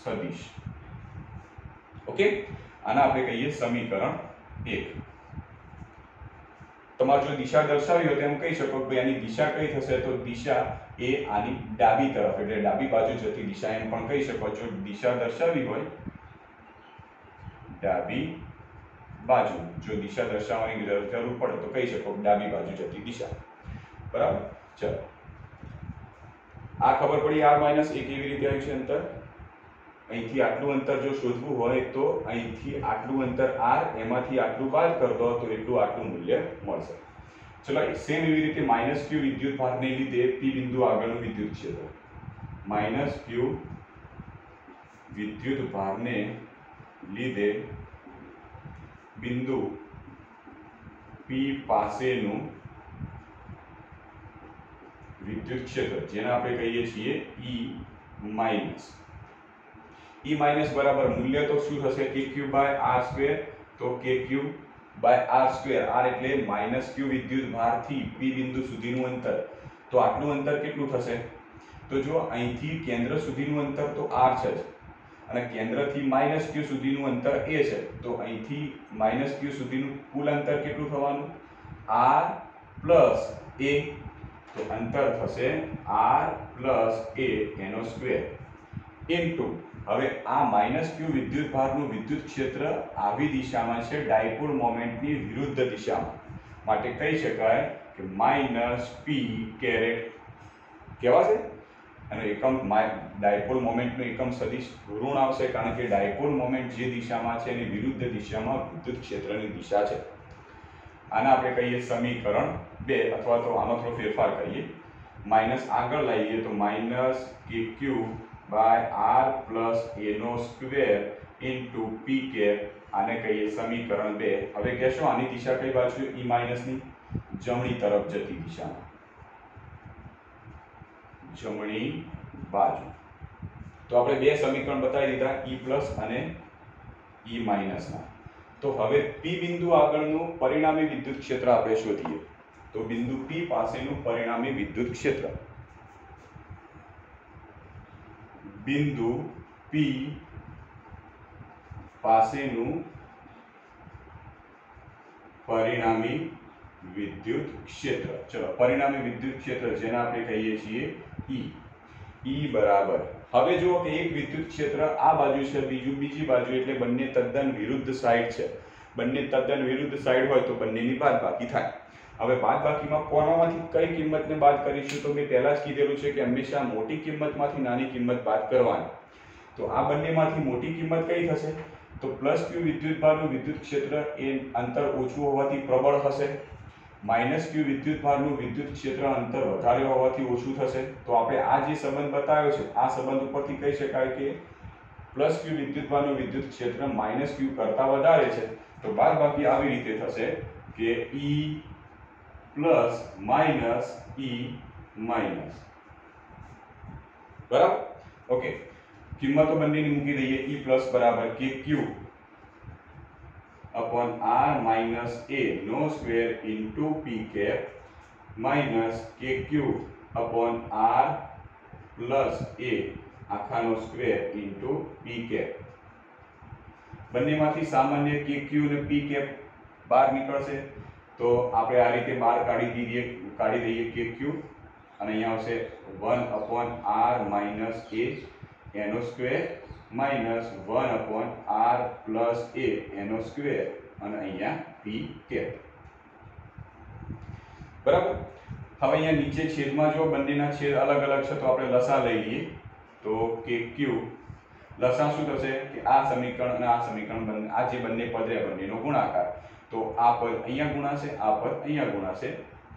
સદિશ. ઓકે, આના આપણે કહીએ સમીકરણ 1. તમારે જો દિશા દર્શાવી હોય તો એમ કહી શકો કે આની દિશા કઈ થશે? તો દિશા એ આની ડાબી તરફ એટલે ડાબી બાજુ જતી દિશા એમ પણ કહી શકો. જો દિશા દર્શાવી હોય ડાબી બાજુ, જો દિશા દર્શાવવાની જરૂર પડે તો કહી શકો ડાબી બાજુ જતી દિશા, બરાબર. ચલો, આ ખબર પડી r માઇનસ એ કેવી રીતે આવ્યું છે અંતર. અહીંથી આટલું અંતર જો શોધવું હોય તો અહીંથી આટલું અંતર r, એમાંથી આટલું બાદ કર દો તો એટલું આટલું મૂલ્ય મળશે. ચલો, સેમ એવી રીતે માઇનસ q વિદ્યુત ભારને લીધે p બિંદુ આગળનું વિદ્યુત ક્ષેત્ર, માઇનસ q વિદ્યુત ભારને લીધે બિંદુ p પાસેનું વિદ્યુત ક્ષેત્ર, જેને આપણે કહીએ છીએ E માઇનસ. E માઇનસ બરાબર મૂલ્ય તો શું થશે, kq બાય r સ્ક્વેર. તો kq by r square, r એટલે માઇનસ q વિદ્યુત ભારથી p બિંદુ સુધીનું અંતર. તો આટલું અંતર કેટલું થશે, તો જો અહીંથી કેન્દ્ર સુધીનું અંતર તો r છે જ, અને કેન્દ્રથી માઇનસ q સુધીનું અંતર a છે, તો અહીંથી માઇનસ q સુધીનું કુલ અંતર કેટલું થવાનું, r પ્લસ a. તો અંતર થશે r પ્લસ a એનો સ્ક્વેર ઇન્ટુ, હવે આ માઇનસ q વિદ્યુત ભારનું વિદ્યુત ક્ષેત્ર આવી દિશામાં છે, ડાયપોલ મોમેન્ટની વિરુદ્ધ દિશામાં, માટે કહી શકાય કે માઇનસ p કેરેટ કહેવાશે. અને એકમ ડાયપોલ મોમેન્ટનો એકમ સદિશ ઋણ આવશે, કારણ કે ડાયપોલ મોમેન્ટ જે દિશામાં છે એની વિરુદ્ધ દિશામાં વિદ્યુત ક્ષેત્રની દિશા છે. આને આપણે કહીએ સમીકરણ 2, અથવા તો આમાં થોડો ફેરફાર કરીએ, માઇનસ આગળ લાવીએ તો minus kq by r plus a નો સ્ક્વેર ઇન્ટુ p કેપ, આને કહીએ સમીકરણ 2. હવે કહેશો આની દિશા કઈ બાજુ, E માઇનસની જમણી તરફ જતી દિશામાં, જમણી બાજુ. તો આપણે બે સમીકરણ બતાવી દીધા, E પ્લસ અને E માઇનસના. તો હવે p બિંદુ આગળનું પરિણામી વિદ્યુત ક્ષેત્ર આપણે શોધીએ. તો બિંદુ p પાસેનું પરિણામી વિદ્યુત ક્ષેત્ર, બિંદુ p પાસેનું પરિણામી વિદ્યુત ક્ષેત્ર. ચલો, પરિણામી વિદ્યુત ક્ષેત્ર જેને આપણે કહીએ છીએ E બરાબર, હવે જુઓ કે એક વિદ્યુત ક્ષેત્ર આ બાજુ છે, બીજું બીજી બાજુ, એટલે બંને તદ્દન વિરુદ્ધ સાઈડ છે. બંને તદ્દન વિરુદ્ધ સાઈડ હોય તો બંનેની બાદબાકી થાય. હવે બાદબાકીમાં કોનામાંથી કઈ કિંમતને બાદ કરીશું, તો મેં પહેલા જ કીધેલું છે કે હંમેશા મોટી કિંમતમાંથી નાની કિંમત બાદ કરવાની. તો આ બંનેમાંથી મોટી કિંમત કઈ થશે, તો પ્લસ q વિદ્યુત ભારનું વિદ્યુત ક્ષેત્ર એ અંતર ઓછું હોવાથી પ્રબળ હશે, માઇનસ q વિદ્યુત ભારનું વિદ્યુત ક્ષેત્ર અંતર વધારે હોવાથી ઓછું થશે. તો આપણે આ જે સંબંધ બતાવ્યો છે, આ સંબંધ ઉપરથી કહી શકાય કે પ્લસ q વિદ્યુત ભારનું વિદ્યુત ક્ષેત્ર માઇનસ q કરતા વધારે છે. તો બાદબાકી આવી રીતે થશે કે E plus minus E minus, બરાબર. ઓકે, કિંમતો બંનેની મૂકી દઈએ. E પ્લસ બરાબર kq upon r minus a नो square into p cap minus kq upon r plus a आखा नो स्क्वेर इंटू p कैप. બંનેમાંથી સામાન્ય kq અને p કેપ બહાર નીકળશે, તો આપણે આ રીતે બહાર કાઢી દઈએ kq, અને અહીંયા આવશે 1 अपॉन r माइनस a એનો square minus 1 upon r plus a એનો સ્ક્વેર, અને અહીંયા p કેપ, બરાબર. હવે અહીંયા નીચે છેદમાં જો બંનેના છેદ અલગ અલગ છે, તો આપણે લસા લઈ લઈએ. તો kq લસા શું થશે કે આ સમીકરણ અને આ સમીકરણ બંને, આ જે બંને પદ છે બંનેનો ગુણાકાર. તો આ પદ અહીંયા ગુણાશે, આ પદ અહીંયા ગુણાશે,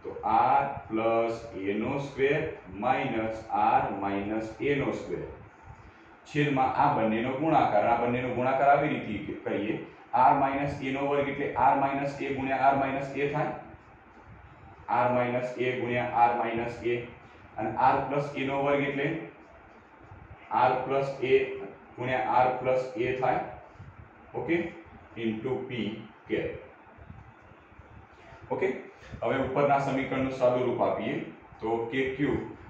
તો r પ્લસ a નો square minus r minus a નો સ્ક્વેર છેદમાં આ બંનેનો ગુણાકાર. આ બંનેનો ગુણાકાર આવી રીતે કરીએ, r માઇનસ a નો વર્ગ એટલે r માઇનસ a ગુણ્યા r માઇનસ a થાય, r માઇનસ a ગુણ્યા r માઇનસ a, અને r પ્લસ a નો વર્ગ એટલે r પ્લસ a ગુણ્યા r પ્લસ a થાય. Okay, into p cap. Okay, હવે ઉપરના સમીકરણનું સાદું રૂપ આપીએ તો kq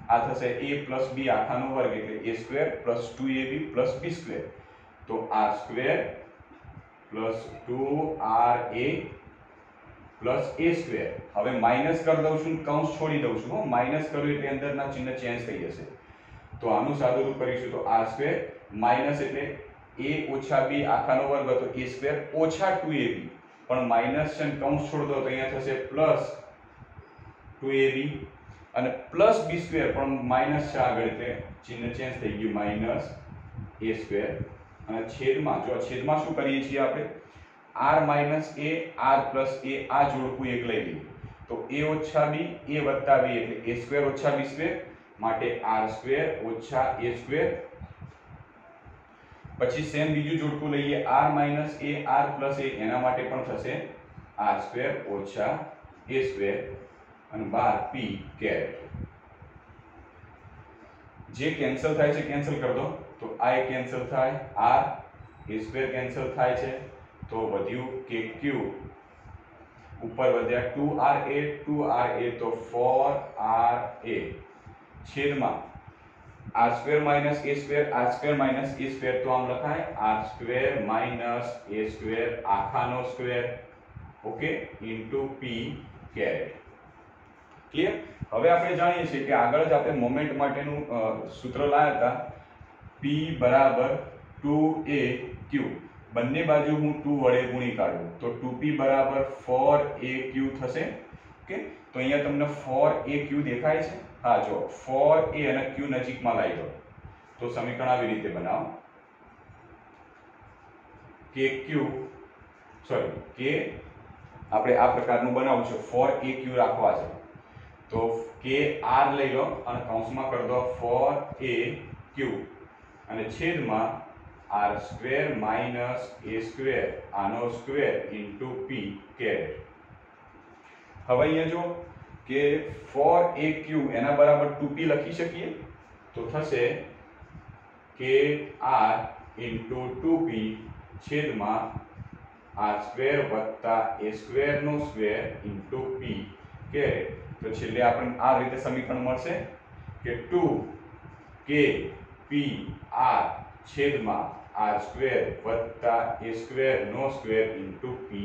આ થશે a પ્લસ b આખાનો વર્ગ એટલે a square plus 2ab plus b square, તો r square plus 2ra plus a square. હવે માઇનસ કરી દઉં છું, કૌંસ છોડી દઉં છું, માઇનસ કર્યું એટલે અંદરના ચિહ્ન ચેન્જ થઈ જશે. તો આનું સાદું રૂપ કરીશું તો r સ્ક્વેર માઇનસ એટલે a ઓછા b આખાનો વર્ગ તો a સ્ક્વેર ઓછા 2ab પણ માઈનસ છે કૌંસ છોડ દો તો અહીંયા થશે પ્લસ 2ab અને પ્લસ b સ્ક્વેર પણ માઈનસ છે આગળ એટલે ચિહ્ન ચેન્જ થઈ ગયું માઈનસ a સ્ક્વેર અને છેદમાં જો છેદમાં શું કરીએ છીએ આપણે r minus a r plus a આ જોડકું એક લઈ લઈએ તો a ઓછા b a વત્તા b એટલે a સ્ક્વેર ઓછા b સ્ક્વેર માટે r સ્ક્વેર ઓછા a સ્ક્વેર પછી સેમ બીજું જોડકું લઈએ r minus a r plus a એના માટે પણ થશે r સ્ક્વેર ઓછા a સ્ક્વેર અને 12 p કેરેટ જે કેન્સલ થાય છે કેન્સલ કરી દો તો આ કેન્સલ થાય r a સ્ક્વેર કેન્સલ થાય છે તો વધ્યું કે q ઉપર વધ્યા 2ra તો 4ra છેદમાં r square minus a square r square minus a square તો આમ લખાય r square minus a square આખાનો square okay into p caret clear હવે આપણે જાણીએ છીએ કે આગળ જ આપણે મોમેન્ટ માટેનું સૂત્ર લાવ્યા હતા p બરાબર 2aq બંને બાજુ હું 2 વડે ગુણી કાઢું તો 2p બરાબર 4aq થશે ઓકે તો અહીંયા તમને 4aq દેખાય છે હા જો 4a અને q નજીકમાં લાવી દો તો સમીકરણ આવી રીતે બનાવો કે આપણે આ પ્રકારનું બનાવવું છે 4aq રાખવા છે તો કે r લઈ લો અને કૌંસમાં કરી દો 4aq અને છેદમાં r square minus a square આનો સ્ક્વેર ઇન્ટુ p કેરેટ હવે અહીંયા જો કે 4aq એના બરાબર 2p લખી શકીએ તો થશે કે r ઇન્ટુ 2p છેદમાં r સ્ક્વેર વત્તા a સ્ક્વેર નો સ્ક્વેર ઇન્ટુ p કેરેટ તો છેલ્લે આપણને આ રીતે સમીકરણ મળશે કે 2k p r છેદમાં r સ્ક્વેર વત્તા a સ્ક્વેર નો સ્ક્વેર ઇન્ટુ p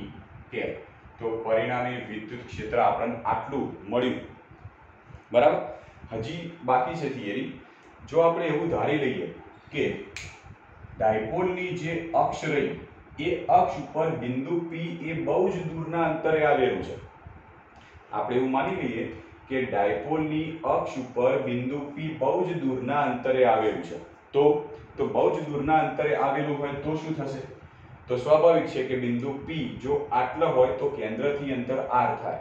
કેરેટ તો પરિણામી વિદ્યુત ક્ષેત્ર આપણને આટલું મળ્યું બરાબર હજી બાકી છે થિયરી જો આપણે એવું ધારી લઈએ કે ડાયપોલની જે અક્ષ રહી એ અક્ષ ઉપર બિંદુ p એ બહુ જ દૂરના અંતરે આવેલું છે આપણે એવું માની લઈએ કે ડાયપોલની અક્ષ ઉપર બિંદુ p બહુ જ દૂરના અંતરે આવેલું છે તો બહુ જ દૂરના અંતરે આવેલું હોય તો શું થશે તો સ્વાભાવિક છે કે બિંદુ p જો આટલા હોય તો કેન્દ્રથી અંતર r થાય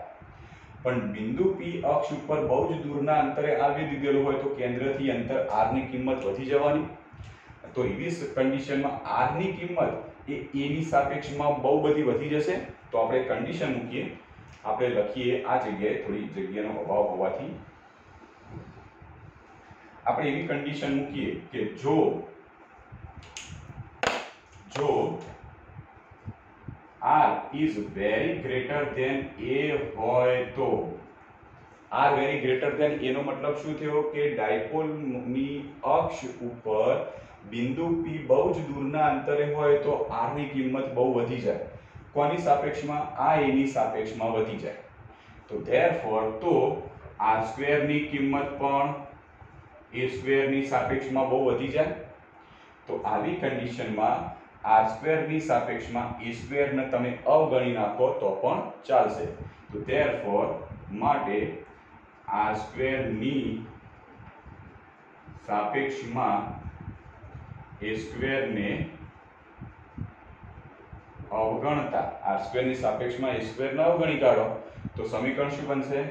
પણ બિંદુ p અક્ષ ઉપર બહુ જ દૂરના અંતરે આવી દીધેલું હોય તો કેન્દ્રથી અંતર r ની કિંમત વધી જવાની તો એવી કન્ડિશનમાં r ની કિંમત એ a ની સાપેક્ષમાં બહુ બધી વધી જશે તો આપણે કન્ડિશન મૂકીએ આપણે લખીએ આ જગ્યાએ થોડી જગ્યાનો અભાવ હોવાથી આપણે એવી કન્ડિશન મૂકીએ કે જો r is very greater than a હોય તો r very greater than a નો મતલબ શું થયો કે ડાયપોલની અક્ષ ઉપર બિંદુ p બહુ જ દૂરના અંતરે હોય તો r ની કિંમત બહુ વધી જાય કોની સાપેક્ષમાં આ a ની સાપેક્ષમાં વધી જાય તો therefore તો r સ્ક્વેર ની કિંમત પણ a સ્ક્વેર ની સાપેક્ષમાં બહુ વધી જાય તો આવી કન્ડિશનમાં r સ્ક્વેર ની સાપેક્ષમાં a સ્ક્વેર ને તમે અવગણી નાખો તો પણ ચાલશે તો therefore માટે r સ્ક્વેર ની સાપેક્ષમાં a સ્ક્વેર ને અવગણતા r સ્ક્વેર ની સાપેક્ષમાં a સ્ક્વેર ને અવગણી કાઢો તો સમીકરણ શું બનશે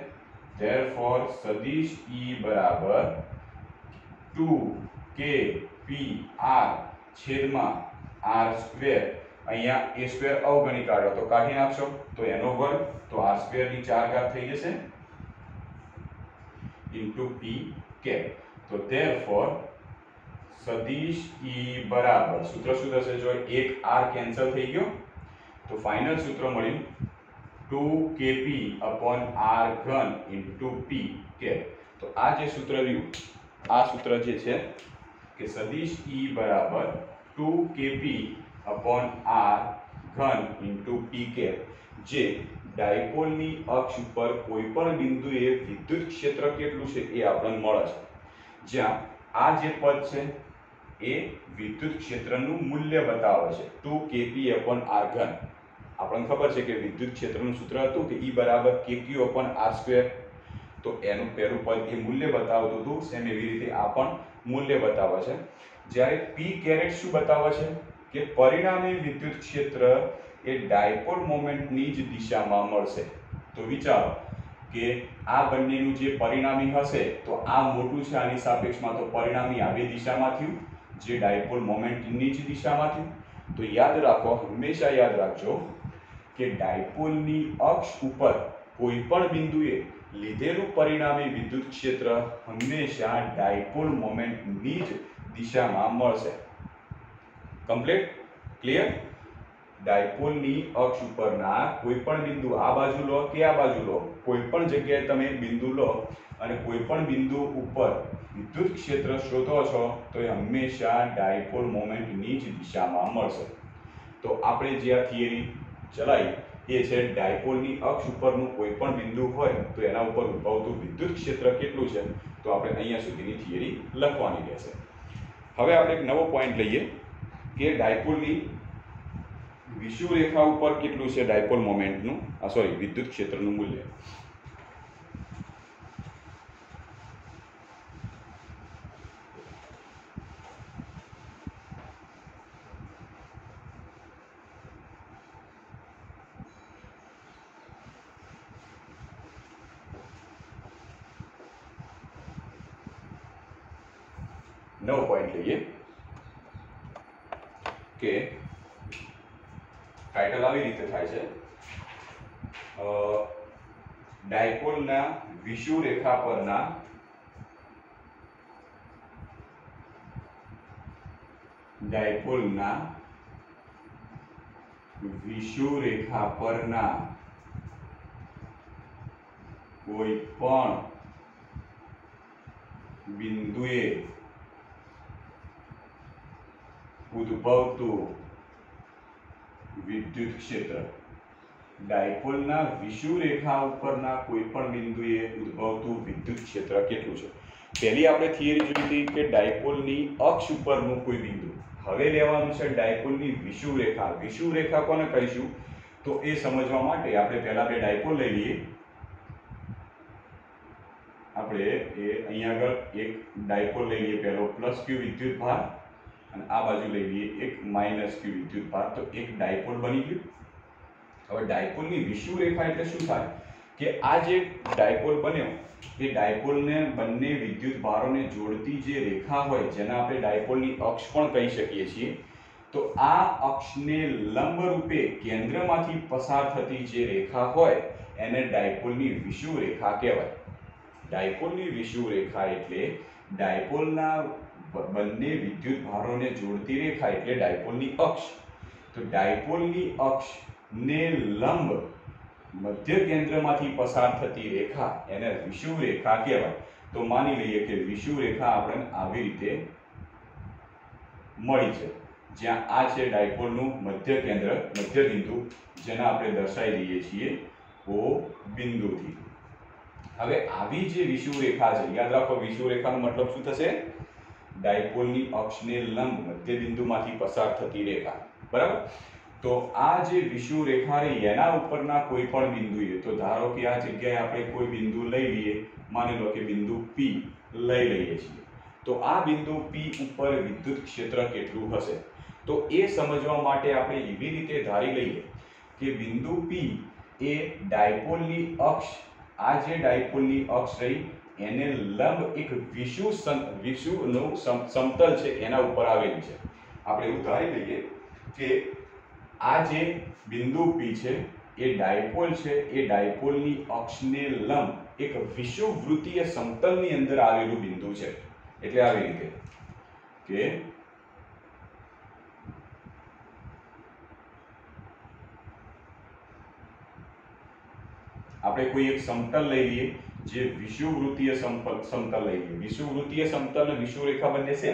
therefore સદિશ E બરાબર 2kp r છેદમાં r સ્ક્વેર અહીંયા a સ્ક્વેર અવગણી કાઢો તો કાઢી નાખશો તો એનો વર્ગ તો r સ્ક્વેર ની 4 ઘાત થઈ જશે ઇન્ટુ p કે તો therefore સદિશ E બરાબર સૂત્ર શું થશે જો એક r કેન્સલ થઈ ગયો તો ફાઇનલ સૂત્ર મળ્યું 2kp r ઘન ઇન્ટુ p કે તો આ જે સૂત્ર રહ્યું આ સૂત્ર જે છે કે સદિશ E બરાબર 2kp r ઘન ઇન્ટુ p કે જે ડાયપોલની અક્ષ ઉપર કોઈપણ બિંદુએ વિદ્યુત ક્ષેત્ર કેટલું છે એ આપણને મળે છે જ્યાં આ જે પદ છે એ વિદ્યુત ક્ષેત્રનું મૂલ્ય બતાવે છે 2kp/r3। આપણને ખબર છે કે વિદ્યુત ક્ષેત્રનું સૂત્ર હતું કે E = kq/r²। તો એનું પહેલું પદ એ મૂલ્ય બતાવતું હતું, સેમ એવી રીતે આ પણ મૂલ્ય બતાવે છે। જ્યારે p કેરેટ શું બતાવે છે કે પરિણામી વિદ્યુત ક્ષેત્ર એ ડાયપોલ મોમેન્ટની જ દિશામાં મળશે। તો વિચારો કે આ બંનેનું જે પરિણામી હશે તો આ મોટું છે આની સાપેક્ષમાં, તો પરિણામી આવી દિશામાં થયું, જે ડાયપોલ મોમેન્ટની જ દિશામાં થયું। તો યાદ રાખો, હંમેશા યાદ રાખજો કે ડાયપોલની અક્ષ ઉપર કોઈ પણ બિંદુએ લીધેલું પરિણામી વિદ્યુત ક્ષેત્ર હંમેશા ડાયપોલ મોમેન્ટની જ દિશામાં મળશે। કમ્પ્લીટ? ક્લિયર? ડાયપોલની અક્ષ ઉપરના કોઈ પણ બિંદુ આ બાજુ લો કે આ બાજુ લો, કોઈ પણ જગ્યાએ તમે બિંદુ લો અને કોઈ પણ બિંદુ ઉપર વિદ્યુત ક્ષેત્ર શોધો છો તો એ હંમેશા ડાયપોલ મોમેન્ટની જ દિશામાં મળશે। તો આપણે જે આ થિયરી ચલાવી એ છે ડાયપોલની અક્ષ ઉપરનું કોઈ પણ બિંદુ હોય તો એના ઉપર ઉદ્ભવતું વિદ્યુત ક્ષેત્ર કેટલું છે, તો આપણે અહીંયા સુધીની થિયરી લખવાની રહેશે। હવે આપણે એક નવો પોઈન્ટ લઈએ કે ડાયપોલની વિષુવરેખા ઉપર કેટલું છે ડાયપોલ મોમેન્ટનું વિદ્યુત ક્ષેત્રનું મૂલ્ય। નવો પોઈન્ટ લઈએ કે ટાઇટલ આવી રીતે થાય છે, ડાયપોલના વિષુવરેખા પરના કોઈ પણ બિંદુએ ઉદ્ભવતું વિદ્યુત ક્ષેત્ર। ડાયપોલના વિષુવરેખા ઉપરના કોઈ પણ બિંદુએ ઉદ્ભવતું વિદ્યુત ક્ષેત્ર કેટલું છે। પહેલી આપણે થિયરી જોઈ હતી કે ડાયપોલની અક્ષ ઉપરનું કોઈ બિંદુ, હવે લેવાનું છે ડાયપોલની વિષુવરેખા। વિષુવરેખા કોને કહીશું તો એ સમજવા માટે આપણે પહેલા બે ડાયપોલ લઈ લઈએ। આપણે અહીંયા આગળ એક ડાયપોલ લઈ લઈએ, પહેલો +q વિદ્યુત ભાર અને આ બાજુ લઈ લઈએ એક -q વિદ્યુત ભાર, તો એક ડાયપોલ બની ગયું। હવે ડાયપોલની વિષુવરેખા એટલે શું થાય કે આ જે ડાયપોલ બન્યો એ ડાયપોલને બંને વિદ્યુત ભારોને જોડતી જે રેખા હોય જેને આપણે ડાયપોલની અક્ષ પણ કહી શકીએ છીએ, તો આ અક્ષને લંબ રૂપે કેન્દ્રમાંથી પસાર થતી જે રેખા હોય એને ડાયપોલની વિષુવરેખા કહેવાય। ડાયપોલની વિષુવરેખા એટલે ડાયપોલના બંને વિદ્યુત ભારોને જોડતી રેખા એટલે ડાયપોલની અક્ષ। તો ડાયપોલની અક્ષને લંબ મધ્ય કેન્દ્રમાંથી પસાર થતી રેખા એને વિષુવરેખા કહેવાય। તો માની લઈએ કે વિષુવરેખા આપણને આવી રીતે મળી છે, જ્યાં આ છે ડાયપોલનું મધ્ય કેન્દ્ર, મધ્ય બિંદુ, જેને આપણે દર્શાવી દઈએ છીએ O બિંદુથી। હવે આવી જે વિષુવરેખા છે, યાદ રાખો વિષુવરેખાનો મતલબ શું થશે, ડાયપોલની અક્ષને લંબ મધ્ય બિંદુમાંથી પસાર થતી રેખા, બરાબર। તો આ જે વિષુવરેખા રહી એના ઉપરના કોઈ પણ બિંદુએ, તો ધારો કે આ જગ્યાએ આપણે કોઈ બિંદુ લઈ લઈએ, માની લો કે બિંદુ P લઈ લઈએ છીએ, તો આ બિંદુ P ઉપર વિદ્યુત ક્ષેત્ર કેટલું હશે, તો એ સમજવા માટે આપણે એવી રીતે ધારી લઈએ કે બિંદુ P એ ડાયપોલની અક્ષ, આ જે ડાયપોલની અક્ષ રહી એને લંબ એક વિષુવનું સમતલ છે એના ઉપર આવેલી છે। આપણે એવું ધારી લઈએ કે આ જે બિંદુ P છે એ ડાયપોલ છે, એ ડાયપોલની અક્ષને લંબ એક વિષુવવૃત્તીય સમતલની અંદર આવેલું બિંદુ છે। એટલે આવી રીતે કે આપણે કોઈ એક સમતલ લઈ લઈએ જે વિષુવવૃત્તીય સમતલ લઈ લઈએ। વિષુવવૃત્તીય સમતલ અને વિષુવરેખા બંને છે।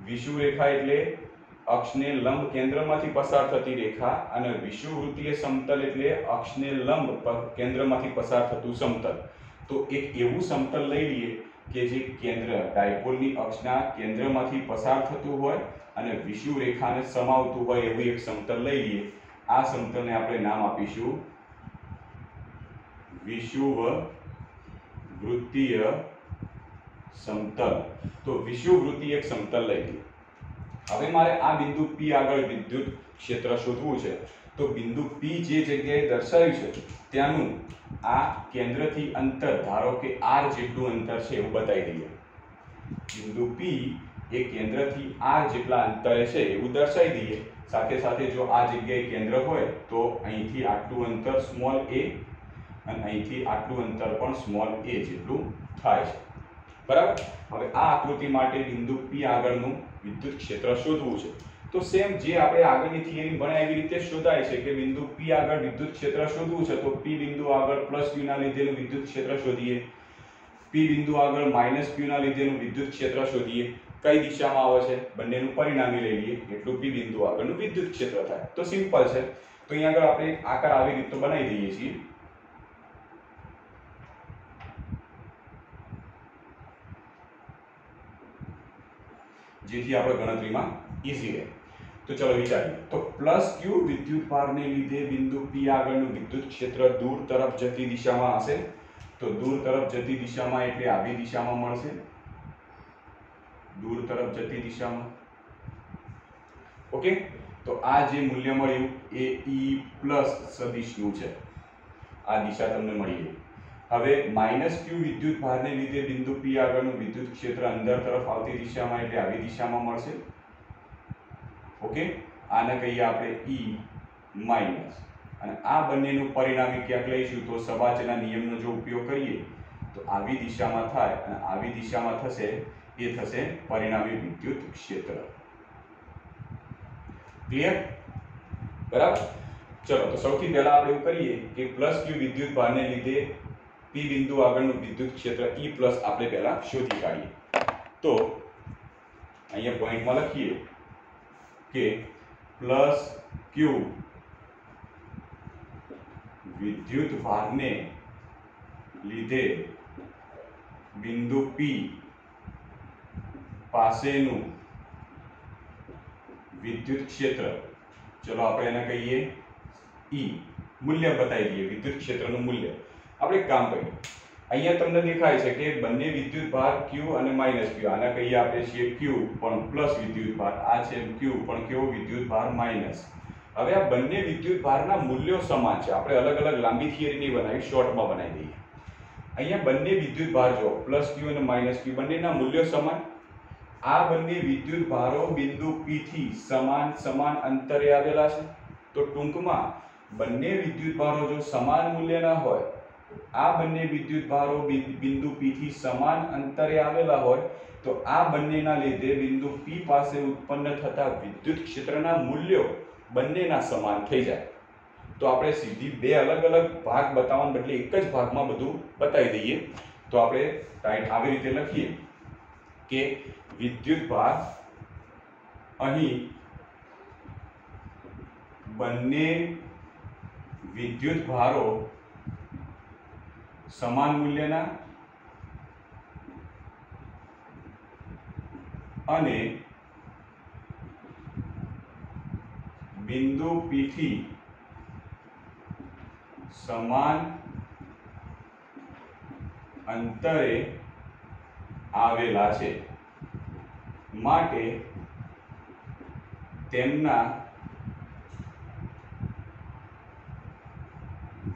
વિષુવરેખા એટલે અક્ષને લંબ કેન્દ્રમાંથી પસાર થતી રેખા અને વિષુવવૃત્તીય સમતલ એટલે અક્ષને લંબ કેન્દ્રમાંથી પસાર થતું સમતલ। તો એક એવું સમતલ લઈ લઈએ કે જે કેન્દ્ર ડાયપોલની અક્ષના કેન્દ્રમાંથી પસાર થતું હોય અને વિષુવ રેખાને સમાવતું હોય એવું એક સમતલ લઈ લઈએ. આ સમતલને આપણે નામ આપીશું વિષુવવૃત્તીય સમતલ. તો વિષુવવૃત્તીય એક સમતલ લઈ લઈએ. હવે મારે આ બિંદુ P આગળ વિદ્યુત ક્ષેત્ર શોધવું છે. તો બિંદુ P જે જગ્યાએ દર્શાવ્યું છે ત્યાંનું આ કેન્દ્રથી અંતર ધારો કે r જેટલું અંતર છે એવું બતાવી દઈએ. બિંદુ P એ કેન્દ્રથી r જેટલા અંતરે છે એવું દર્શાવી દઈએ. સાથે સાથે જો આ જગ્યાએ કેન્દ્ર હોય તો અહીંથી આટલું અંતર સ્મોલ a અને અહીંથી આટલું અંતર પણ સ્મોલ a જેટલું થાય છે. બરાબર. હવે આ આકૃતિ માટે બિંદુ P આગળનું વિદ્યુત ક્ષેત્ર શોધવું છે. તો સેમ જે આપણે આગળની થિયરી ભણ્યા એવી રીતે શોધાય છે કે બિંદુ P આગળ વિદ્યુત ક્ષેત્ર શોધવું છે તો P બિંદુ આગળ +q ના લીધેનું વિદ્યુત ક્ષેત્ર શોધીએ. P બિંદુ આગળ -q ના લીધેનું વિદ્યુત ક્ષેત્ર શોધીએ. કઈ દિશામાં આવે છે બંનેનું પરિણામી લઈ લઈએ એટલું P બિંદુ આગળનું વિદ્યુત ક્ષેત્ર થાય. તો સિમ્પલ છે. તો અહીંયા આગળ આપણે આકાર આવી રીતે બનાવી દઈએ છીએ. જેથી આપણે ગણતરીમાં ઈઝી રહે. તો ચલો વિચારીએ. તો +q વિદ્યુતભારને લીધે બિંદુ P આગળનું વિદ્યુત ક્ષેત્ર દૂર તરફ જતી દિશામાં હશે. તો દૂર તરફ જતી દિશામાં એટલે આવી દિશામાં મળશે. દૂર તરફ જતી દિશામાં. ઓકે. તો આ જે મૂલ્ય મળ્યું એ E+ સદિશનું છે. આ દિશા તમને મળી ગઈ. હવે -q વિદ્યુતભારને લીધે બિંદુ P આગળનું વિદ્યુત ક્ષેત્ર અંદર તરફ આવતી દિશામાં એટલે આવી દિશામાં મળશે. ઓકે. આને કહીએ આપણે E- અને આ બંનેનું પરિણામી ક્યાંક લઈશું તો સવાચના નિયમનો જો ઉપયોગ કરીએ તો આવી દિશામાં થાય અને આવી દિશામાં થશે એ થશે પરિણામી વિદ્યુત ક્ષેત્ર. ક્લિયર? બરાબર. ચલો તો સૌથી પહેલા આપણે એવું કરીએ કે +q વિદ્યુતભારને લીધે P બિંદુ આગળનું વિદ્યુત ક્ષેત્ર E+ આપણે પહેલા શોધી કાઢીએ. તો અહીંયા પોઈન્ટમાં લખીએ કે +q વિદ્યુતભારને લીધે બિંદુ P પાસેનું વિદ્યુત ક્ષેત્ર, ચલો આપણે એને કહીએ E. મૂલ્ય બતાવી દઈએ વિદ્યુત ક્ષેત્રનું મૂલ્ય. આપણે એક કામ કરીએ. અહીંયા તમને દેખાય છે કે બંને વિદ્યુતભાર q અને -q. આને કહીએ આપણે છીએ q પણ પ્લસ વિદ્યુતભાર, આ છે q પણ કેવો વિદ્યુતભાર માઈનસ. હવે આ બંને વિદ્યુતભારના મૂલ્યો સમાન છે. આપણે અલગ અલગ લાંબી થિયરી નહીં બનાવી, શોર્ટમાં બનાવી દઈએ. અહીંયા બંને વિદ્યુતભાર જો +q અને -q બંનેના મૂલ્યો સમાન. આ બંને વિદ્યુતભારો બિંદુ P થી સમાન અંતરે આવેલા છે. તો ટૂંકમાં બંને વિદ્યુતભારો જો સમાન મૂલ્યના હોય, આ બંને વિદ્યુતભારો બિંદુ P થી સમાન અંતરે આવેલા હોય તો આ બંનેના લીધે બિંદુ P પાસે ઉત્પન્ન થતા વિદ્યુત ક્ષેત્રના મૂલ્યો બંનેના સમાન થઈ જાય. તો આપણે સીધી બે અલગ અલગ ભાગ બતાવવાને બદલે એક જ ભાગમાં બધું બતાવી દઈએ. તો આપણે રાઈટ આવી રીતે લખીએ કે વિદ્યુતભાર અહીં બંને વિદ્યુતભારો સમાન મૂલ્યના અને બિંદુ P થી સમાન અંતરે આવેલા છે. માટે તેમના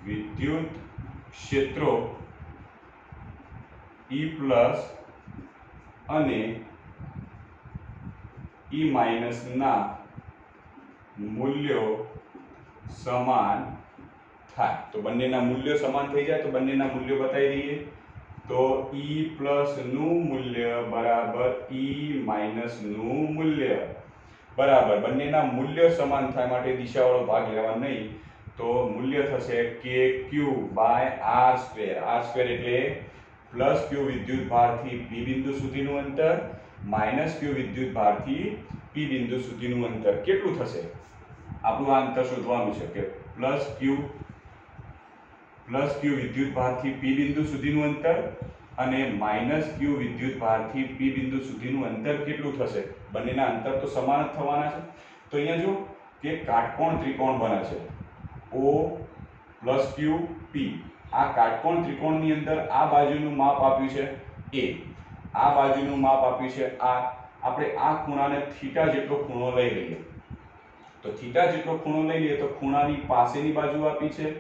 વિદ્યુત ક્ષેત્રો E+ અને E- ના મૂલ્યો સમાન થાય. તો બંનેના મૂલ્યો સમાન થઈ જાય તો બંનેના મૂલ્યો બતાવી દઈએ. તો E+ નું મૂલ્ય બરાબર E- નું મૂલ્ય બરાબર બંનેના મૂલ્યો સમાન થાય માટે દિશાવાળો ભાગ લેવાનો નહીં. તો મૂલ્ય થશે kq/r². r² એટલે +q વિદ્યુતભારથી P બિંદુ સુધીનું અંતર, -q વિદ્યુતભારથી P બિંદુ સુધીનું અંતર કેટલું થશે? આપણું આ અંતર શોધવાનું છે કે +q વિદ્યુતભારથી P બિંદુ સુધીનું અંતર અને -q વિદ્યુત ભારથી p બિંદુ સુધીનું અંતર કેટલું થશે? બંનેના અંતર તો સમાન જ થવાના છે. તો અહીંયા જો કે કાટકોણ ત્રિકોણ બને છે O + Q P. આ કાટકોણ ત્રિકોણની અંદર આ બાજુનું માપ આપ્યું છે a, આ બાજુનું માપ આપ્યું છે આ. આપણે આ ખૂણાને થીટા જેટલો ખૂણો લઈ લઈએ. તો થીટા જેટલો ખૂણો લઈ લઈએ તો ખૂણાની પાસેની બાજુ આપી છે,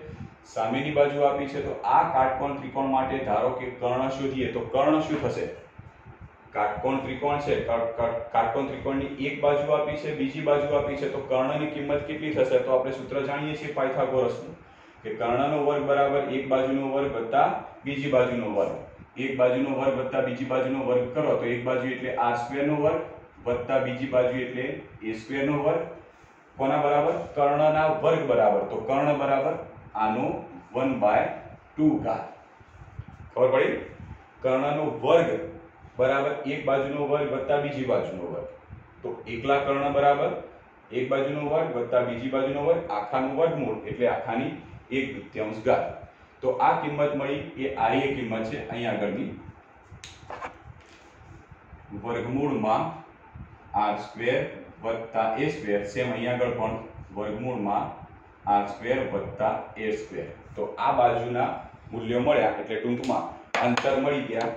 સામેની બાજુ આપી છે. તો આ કાટકોણ ત્રિકોણ માટે ધારો કે કર્ણ શોધીએ તો કર્ણ શું થશે? કાટકોણ ત્રિકોણ છે, કાટકોણ ત્રિકોણની એક બાજુ આપી છે, બીજી બાજુ આપી છે. તો કર્ણની કિંમત કેટલી થશે? તો આપણે સૂત્ર જાણીએ છીએ પાયથાગોરસનું કે કર્ણનો વર્ગ બરાબર એક બાજુનો વર્ગ વત્તા બીજી બાજુનો વર્ગ. એક બાજુનો વર્ગ વત્તા બીજી બાજુનો વર્ગ કરો તો એક બાજુ એટલે r² નો વર્ગ વત્તા બીજી બાજુ એટલે a² નો વર્ગ. કોના બરાબર? કર્ણના વર્ગ બરાબર. તો કર્ણ બરાબર આનો 1/2 ઘાત. ખબર પડી? કર્ણનો વર્ગ બરાબર એક બાજુનો વર્ગ વત્તા બીજી બાજુનો વર્ગ. તો એકલા કર્ણ બરાબર એક બાજુનો વર્ગ વત્તા બીજી બાજુનો વર્ગ, આખાનું વર્ગમૂળ એટલે આખાની 1/2 ઘાત. તો આ કિંમત મળી એ આની કિંમત છે અહીંયા આગળની વર્ગમૂળમાં r² વત્તા a². સેમ અહીંયા આગળ પણ વર્ગમૂળમાં r² વત્તા a². તો આ બાજુના મૂલ્યો મળ્યા એટલે ટૂંકમાં અંતર મળી ગયા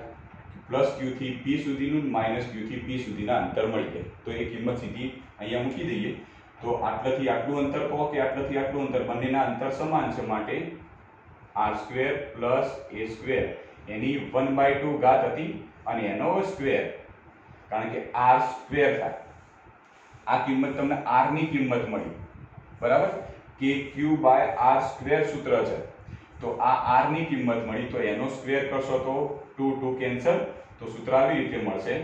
+q થી p સુધીનું, -q થી p સુધીના અંતર મળી ગયા. તો એ કિંમત સીધી અહીંયા મૂકી દઈએ. તો આટલાથી આટલું અંતર કહો કે આટલાથી આટલું અંતર, બંનેના અંતર સમાન છે માટે r² + a². એની 1/2 ઘાત હતી અને એનો સ્ક્વેર, કારણ કે r² થાય. આ કિંમત તમને r ની કિંમત મળી બરાબર, કે q/r² સૂત્ર છે. તો આ r ની કિંમત મળી તો એનો સ્ક્વેર કરશો તો 2 2 કેન્સલ. તો સૂત્ર આવી રીતે મળશે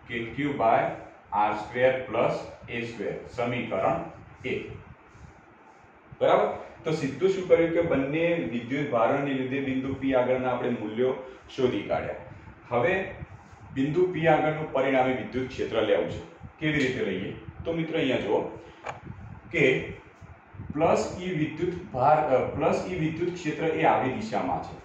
કે q/r² + a². સમીકરણ 1 બરાબર. તો સીધું શું કર્યું કે બંને વિદ્યુત ભારણને લીધે બિંદુ p આગળના આપણે મૂલ્યો શોધી કાઢ્યા. હવે બિંદુ p આગળનું પરિણામી વિદ્યુત ક્ષેત્ર લેવું છે. કેવી રીતે લઈએ? તો મિત્રો અહીંયા જુઓ કે +E વિદ્યુત ક્ષેત્ર એ આવી દિશામાં છે.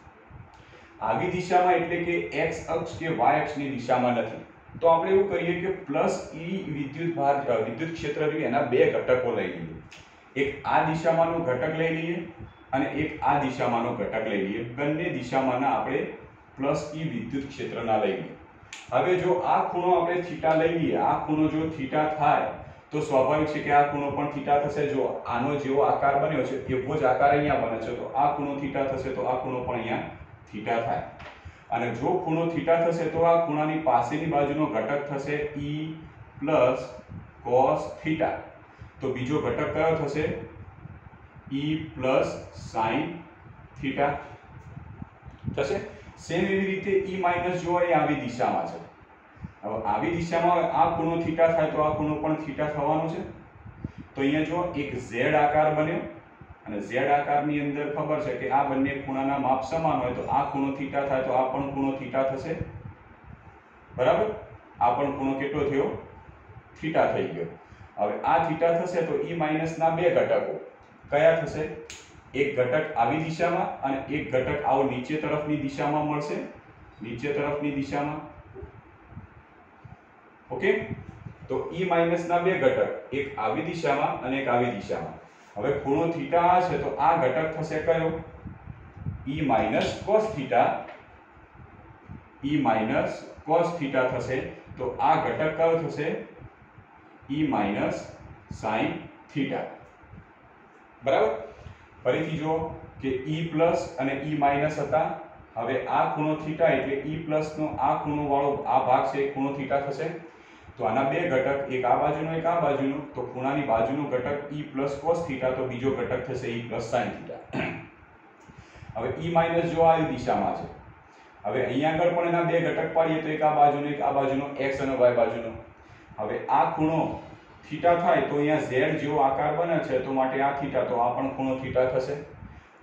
આવી દિશામાં એટલે કે x અક્ષ કે y અક્ષની દિશામાં નથી. તો આપણે એવું કરીએ કે +E વિદ્યુત ક્ષેત્ર રહ્યું એના બે ઘટકો લઈ લઈએ. એક આ દિશામાંનો ઘટક લઈ લઈએ અને એક આ દિશામાંનો ઘટક લઈ લઈએ. બંને દિશામાંના આપણે +E વિદ્યુત ક્ષેત્રના લઈ લઈએ. હવે જો આ ખૂણો આપણે થીટા લઈ લઈએ, આ ખૂણો જો થીટા થાય તો સ્વાભાવિક છે કે આ ખૂણો પણ થીટા થશે. જો આનો જેવો આકાર બન્યો છે એવો જ આકાર અહીંયા બને છે તો આ ખૂણો થીટા થશે તો આ ખૂણો પણ અહીંયા થીટા થાય. અને જો ખૂણો થીટા થશે તો આ ખૂણાની પાસેની બાજુનો ઘટક થશે E + cos θ. તો બીજો ઘટક કયો થશે? E + sin θ થશે. સેમ એવી રીતે E- જો એ આવી દિશામાં છે. હવે આવી દિશામાં આ ખૂણો થીટા થાય તો આ ખૂણો પણ થીટા થવાનો છે. તો અહીંયા જો એક Z આકાર બન્યો અને Z આકારની અંદર ખબર છે કે આ બંને ખૂણાના માપ સમાન હોય તો આ ખૂણો થીટા થાય તો આ પણ ખૂણો થીટા થશે. બરાબર. આ પણ ખૂણો કેટલો થયો? થીટા થઈ ગયો. હવે આ થીટા થશે તો E- ના બે ઘટકો કયા થશે? એક ઘટક આવી દિશામાં અને એક ઘટક આવો નીચે તરફની દિશામાં મળશે. નીચે તરફની દિશામાં. ઓકે. તો E- ના બે ઘટક, એક આવી દિશામાં અને એક આવી દિશામાં. હવે ખૂણો થીટા છે તો આ ઘટક થશે કયો? E- cos θ. E- cos θ થશે. તો આ ઘટક કયો થશે? E- sin θ. બરાબર. ફરીથી જો કે E+ અને E- હતા. હવે આ ખૂણો થીટા એટલે E+ નો આ ખૂણો વાળો આ ભાગ છે એ ખૂણો થીટા થશે. તો આના બે ઘટક, એક આ બાજુનો એક આ બાજુનો. તો ખૂણાની બાજુનો ઘટક E+ cos θ તો બીજો ઘટક થશે E+ sin θ. હવે E- જો આ દિશામાં છે. હવે અહીંયા આગળ પણ એના બે ઘટક પાડીએ તો એક આ બાજુનો એક આ બાજુનો, x અને y બાજુનો. હવે આ ખૂણો થીટા થાય તો અહીંયા Z જેવો આકાર બને છે તો માટે આ થીટા, તો આ પણ ખૂણો થીટા થશે.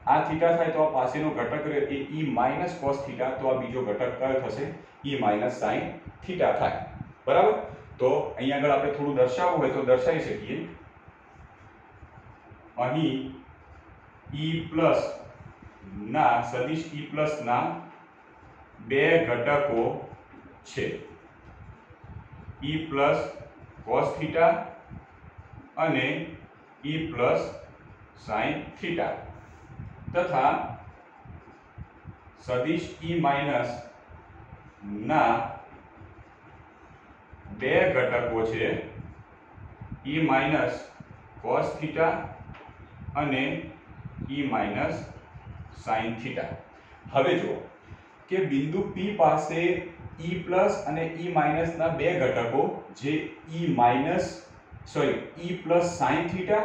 આ થીટા થાય તો આ પાસેનો ઘટક રહે એ E- cos θ. તો આ બીજો ઘટક કયો થશે? E- sin θ થાય. બરાબર. તો અહીંયા આગળ આપણે થોડું દર્શાવવું હોય તો દર્શાવી શકીએ. અહીં E+ ના સદિશ E+ ના બે ઘટકો છે, E પ્લસ કોસ થીટા અને E પ્લસ સાઇન થીટા તથા સદિશ E માઇનસ ના બે ઘટકો છે, E માઇનસ કોસ થીટા અને E માઇનસ સાઇન થીટા. હવે જો કે બિંદુ P પાસે E પ્લસ અને E માઇનસ ના બે ઘટકો જે E પ્લસ સાઇન થીટા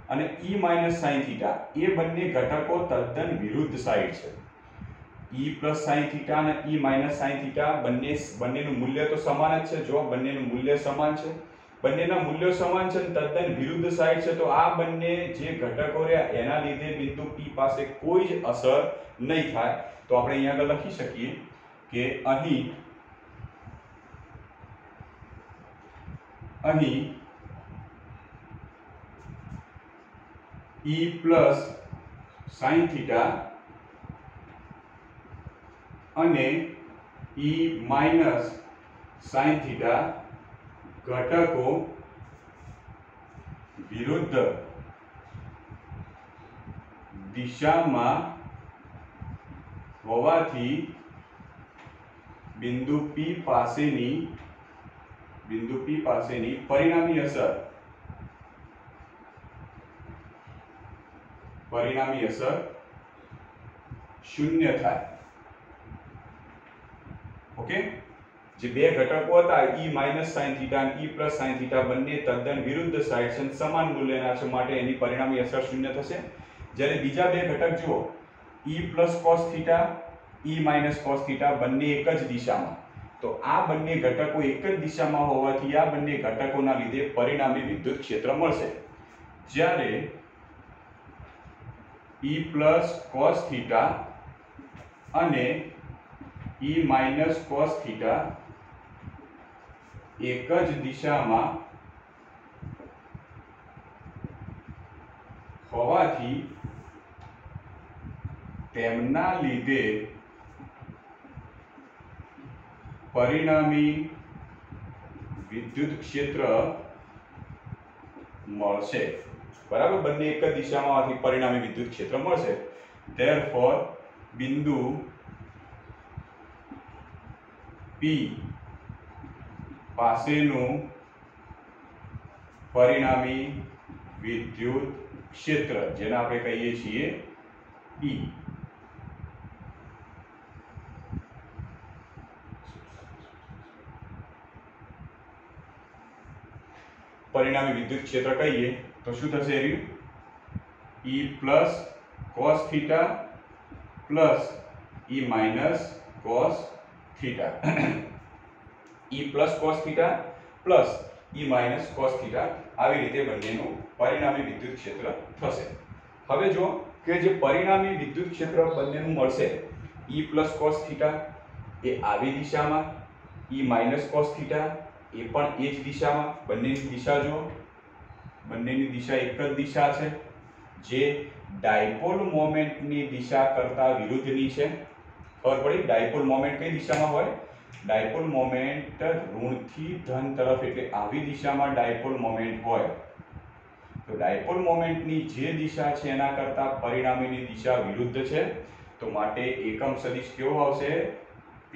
અને E માઇનસ સાઇન થીટા એ બંને ઘટકો તદ્દન વિરુદ્ધ સાઈડ છે. E પ્લસ સાઇન થીટા અને E માઇનસ સાઇન થીટા બંનેનું મૂલ્ય તો સમાન જ છે. જો બંનેનું મૂલ્ય સમાન છે, બંનેના મૂલ્યો સમાન છે અને તદ્દન વિરુદ્ધ સાઈડ છે, તો આ બંને જે ઘટકો રહ્યા એના લીધે બિંદુ P પાસે કોઈ જ અસર નહીં થાય. તો આપણે અહીંયા આગળ લખી શકીએ કે અહીં E પ્લસ સાઇન થીટા અને E માઇનસ સાઇન થીટા ઘટકો વિરુદ્ધ દિશામાં હોવાથી બિંદુ P પાસેની પરિણામી અસર શૂન્ય થાય. ઓકે, જે બે ઘટકો હતા E માઇનસ સાઇન થીટા અને E પ્લસ સાઇન થીટા બંને તદ્દન વિરુદ્ધ સાઈડ છે, સમાન મૂલ્યના છે, માટે એની પરિણામી અસર શૂન્ય થશે. જ્યારે બીજા બે ઘટક જુઓ, E plus cos theta, E minus cos theta બંને એક જ દિશામાં, તો આ બંને ઘટકો એક જ દિશામાં હોવાથી આ બંને ઘટકોના લીધે પરિણામી વિદ્યુત ક્ષેત્ર મળશે. જ્યારે E પ્લસ કોસ થીટા અને E માઇનસ કોસ થીટા એક જ દિશામાં હોવાથી તેમના લીધે પરિણામી વિદ્યુત ક્ષેત્ર મળશે. બરાબર, બંને એક જ દિશામાં હોવાથી પરિણામી વિદ્યુત ક્ષેત્ર મળશે. ધેરફોર બિંદુ P પાસેનું પરિણામી વિદ્યુત ક્ષેત્ર, જેને આપણે કહીએ છીએ E, પરિણામી વિદ્યુત ક્ષેત્ર કહીએ તો શું થશે? E plus cos theta plus E minus cos theta. E plus cos theta plus E minus cos theta, આવી રીતે બંનેનું પરિણામી વિદ્યુત ક્ષેત્ર થશે. હવે જો કે જે પરિણામી વિદ્યુત ક્ષેત્ર બંનેનું મળશે, E પ્લસ કોસ થીટા એ આવી દિશામાં, E માઇનસ કોસ થીટા એ પણ એ જ દિશામાં. બંનેની દિશા જુઓ, બંનેની દિશા એક જ દિશા છે, જે ડાયપોલ મોમેન્ટની દિશા કરતા વિરુદ્ધની છે. ખબર પડી? ડાયપોલ મોમેન્ટ કઈ દિશામાં હોય? ડાયપોલ મોમેન્ટ ઋણથી ધન તરફ, એટલે આવી દિશામાં ડાયપોલ મોમેન્ટ હોય. તો ડાયપોલ મોમેન્ટની જે દિશા છે એના કરતા પરિણામીની દિશા વિરુદ્ધ છે, તો માટે એકમ સદિશ કેવો આવશે? P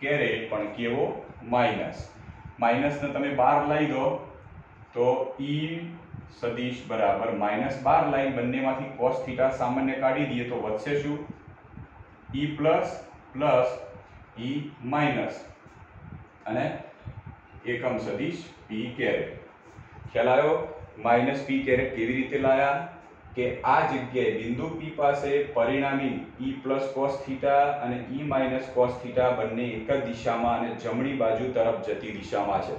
કેરેટ, પણ કેવો? માઇનસ. માઇનસને તમે બહાર લઈ દો તો E સદિશ બરાબર -12 લાઈન, બંનેમાંથી cos થીટા સામાન્ય કાઢી દઈએ તો વધશે શું? E plus plus E minus અને એકમ સદિશ P કેરેટ. ખ્યાલ આવ્યો? માઇનસ P કેરેટ કેવી રીતે લાયા? કે આ જગ્યાએ બિંદુ P પાસે પરિણામી E પ્લસ કોસ થીટા અને E માઇનસ કોસ થીટા બંને એક જ દિશામાં અને જમણી બાજુ તરફ જતી દિશામાં છે.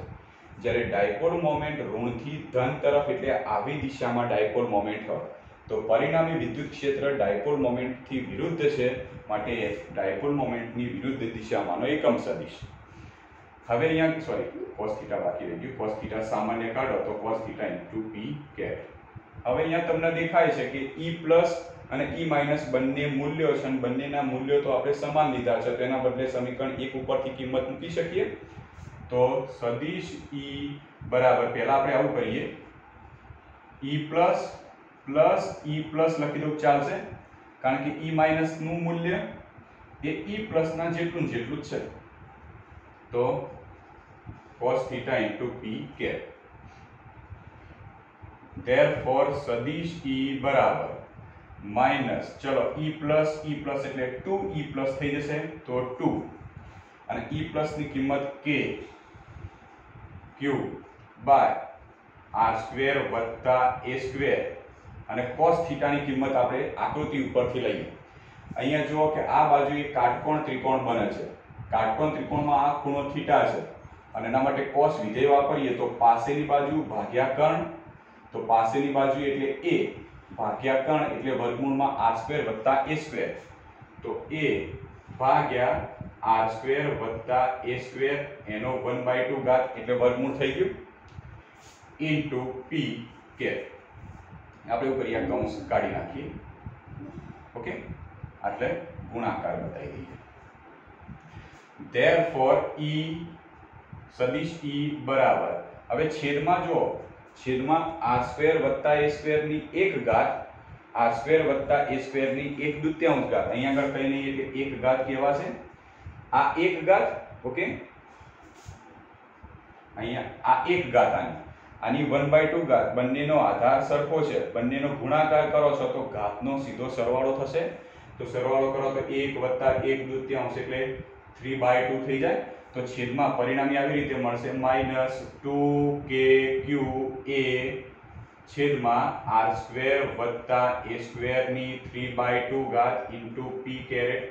જ્યારે ડાયપોલ મોમેન્ટ ઋણથી ધન તરફ, એટલે આવી દિશામાં ડાયપોલ મોમેન્ટ હોય, તો પરિણામી વિદ્યુત ક્ષેત્ર ડાયપોલ મોમેન્ટથી વિરુદ્ધ છે, માટે ડાયપોલ મોમેન્ટની વિરુદ્ધ દિશામાંનો એકમ સદિશ. હવે અહીંયા કોસ થીટા બાકી રહી ગયું. કોસ થીટા સામાન્ય કાઢો તો cos theta into P caret. હવે અહીંયા તમને દેખાય છે કે E પ્લસ અને e માઇનસ બંને મૂલ્યો છે અને બંનેના મૂલ્યો તો આપણે સમાન લીધા છે, તો એના બદલે સમીકરણ 1 ઉપરથી કિંમત મૂકી શકીએ. તો સદિશ e બરાબર, પહેલા આપણે આવું કરીએ, e પ્લસ e પ્લસ લખી દઉં ચાલશે, કારણ કે e માઇનસ નું મૂલ્ય એ e પ્લસ ના જેટલું જ છે. તો cos theta into p cap. Therefore સદિશ e બરાબર માઇનસ, ચલો e પ્લસ એટલે 2e પ્લસ થઈ જશે, તો 2 અને e પ્લસ ની કિંમત k q by r square વત્તા a સ્ક્વેર, અને cos થીટા ની કિંમત આપણે આકૃતિ ઉપરથી લઈએ. અહીંયા જુઓ કે આ બાજુ એક કાટકોણ ત્રિકોણ બને છે. કાટકોણ ત્રિકોણમાં આ ખૂણો થીટા છે અને એના માટે cos વિધેય વાપરીએ તો પાસેની બાજુ ભાગ્યા કર્ણ, તો પાસેની બાજુ એટલે a ભાગ્યા કર્ણ એટલે વર્ગમૂળમાં r સ્ક્વેર વત્તા a સ્ક્વેર, તો a ભાગ્યા r સ્ક્વેર વત્તા a સ્ક્વેર એનો 1/2 ઘાત એટલે વર્ગમૂળ થઈ ગયું ઇન્ટુ p કેપ. આપણે એવું કરીએ, કૌંસ કાઢી નાખીએ. ઓકે, એટલે ગુણાકાર બતાવી દઈએ. Therefore e સદિશ e બરાબર, હવે છેદમાં જો, છેદમાં r સ્ક્વેર વત્તા a સ્ક્વેર ની 1 ઘાત, r સ્ક્વેર વત્તા a સ્ક્વેર ની 1/2 ઘાત, અહીંયા આગળ કઈ નહીં એટલે 1 ઘાત કહેવાશે. આ 1 ઘાત, ઓકે, અહીંયા આ 1 ઘાત આની 1/2 ઘાત, બંનેનો આધાર સરખો છે, બંનેનો ગુણાકાર કરો છો તો ઘાતનો સીધો સરવાળો થશે. તો સરવાળો કરો તો 1 વત્તા 1/2 એટલે 3/2 થઈ જાય. તો છેદમાં પરિણામી આવી રીતે મળશે -2kqa છેદમાં r સ્ક્વેર વત્તા a સ્ક્વેર ની 3/2 ઘાત ઇન્ટુ p કેરેટ.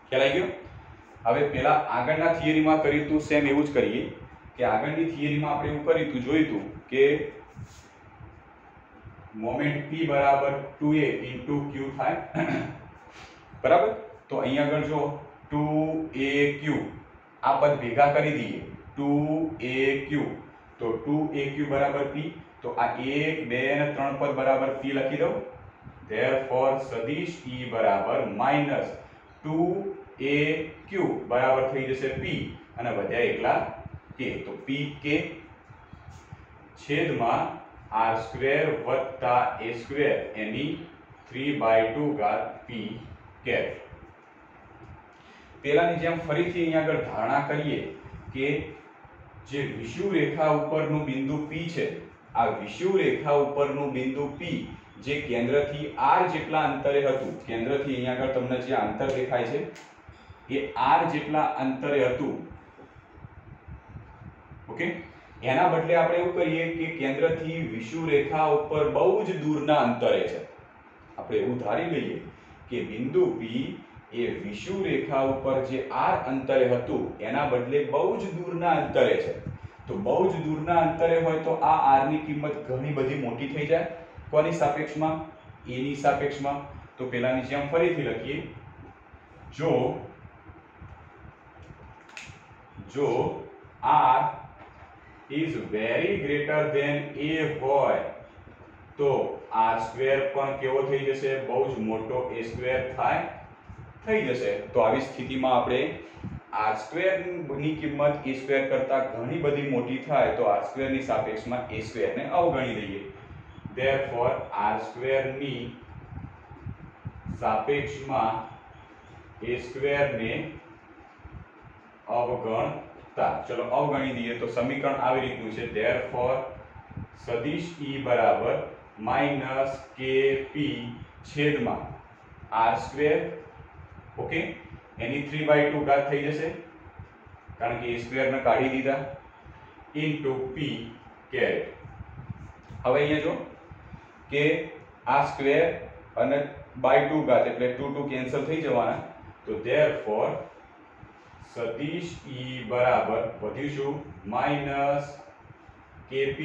ખ્યાલ આવી ગયો? હવે પેલા આગળના થિયરીમાં કર્યું હતું સેમ એવું જ કરીએ કે આગળની થિયરીમાં આપણે એવું કર્યું હતું, જોયું હતું કે મોમેન્ટ p બરાબર 2a ઇન્ટુ q થાય. બરાબર, તો અહીંયા આગળ જો 2aq આ પદ ભેગા કરી દઈએ, 2aq તો 2aq બરાબર p, તો આ 1 2 અને 3 પદ બરાબર p લખી દઉં. Therefore સદિશ e બરાબર -2aq બરાબર થઈ જશે p અને વધ્યા એકલા k, તો p k છેદમાં r સ્ક્વેર વત્તા a સ્ક્વેર એની 3/2 ઘાત p કેપ. પેલાની જેમ ફરીથી અહીંયા આગળ ધારણા કરીએ કે જે વિષુવ રેખા ઉપરનું બિંદુ P છે, આ વિષુવ રેખા ઉપરનું બિંદુ P જે કેન્દ્રથી r જેટલા અંતરે હતું, કેન્દ્રથી અહીંયા આગળ તમને જે અંતર દેખાય છે એ r જેટલા અંતરે હતું. ઓકે, એના બદલે આપણે એવું કરીએ કે કેન્દ્રથી વિષુવ રેખા ઉપર બહુ જ દૂરના અંતરે છે. આપણે એવું ધારી લઈએ કે બિંદુ P એ વિષુવ રેખા ઉપર જે r અંતરે હતું એના બદલે બહુ જ દૂરના અંતરે છે. તો બહુ જ દૂરના અંતરે હોય તો આ r ની કિંમત ઘણી બધી મોટી થઈ જાય. કોની સાપેક્ષમાં? a ની સાપેક્ષમાં. તો પેલાની જેમ ફરીથી લખીએ, જો r is very greater than a હોય તો r સ્ક્વેર પણ કેવો થઈ જશે? બહુ જ મોટો a સ્ક્વેર થઈ જશે. તો આવી સ્થિતિમાં આપણે r સ્ક્વેર ની કિંમત a સ્ક્વેર કરતા ઘણી બધી મોટી થાય તો r સ્ક્વેર ની સાપેક્ષમાં a સ્ક્વેર ને અવગણી દઈએ. Therefore r સ્ક્વેર ની સાપેક્ષમાં a સ્ક્વેર ને અવગણતા, ચલો અવગણી દઈએ તો સમીકરણ આવી રીતનું છે. Therefore સદિશ e બરાબર -kp છેદમાં r સ્ક્વેર, ઓકે, એની 3/2 ઘાત થઈ જશે કારણ કે a સ્ક્વેર ને કાઢી દીધા ઇન્ટુ p કેરેટ. હવે અહીંયા જો કે આ સ્ક્વેર અને બાય 2 ઘાત એટલે 2 2 કેન્સલ થઈ જવાના. તો therefore સદિશ e બરાબર વધ્યું -kp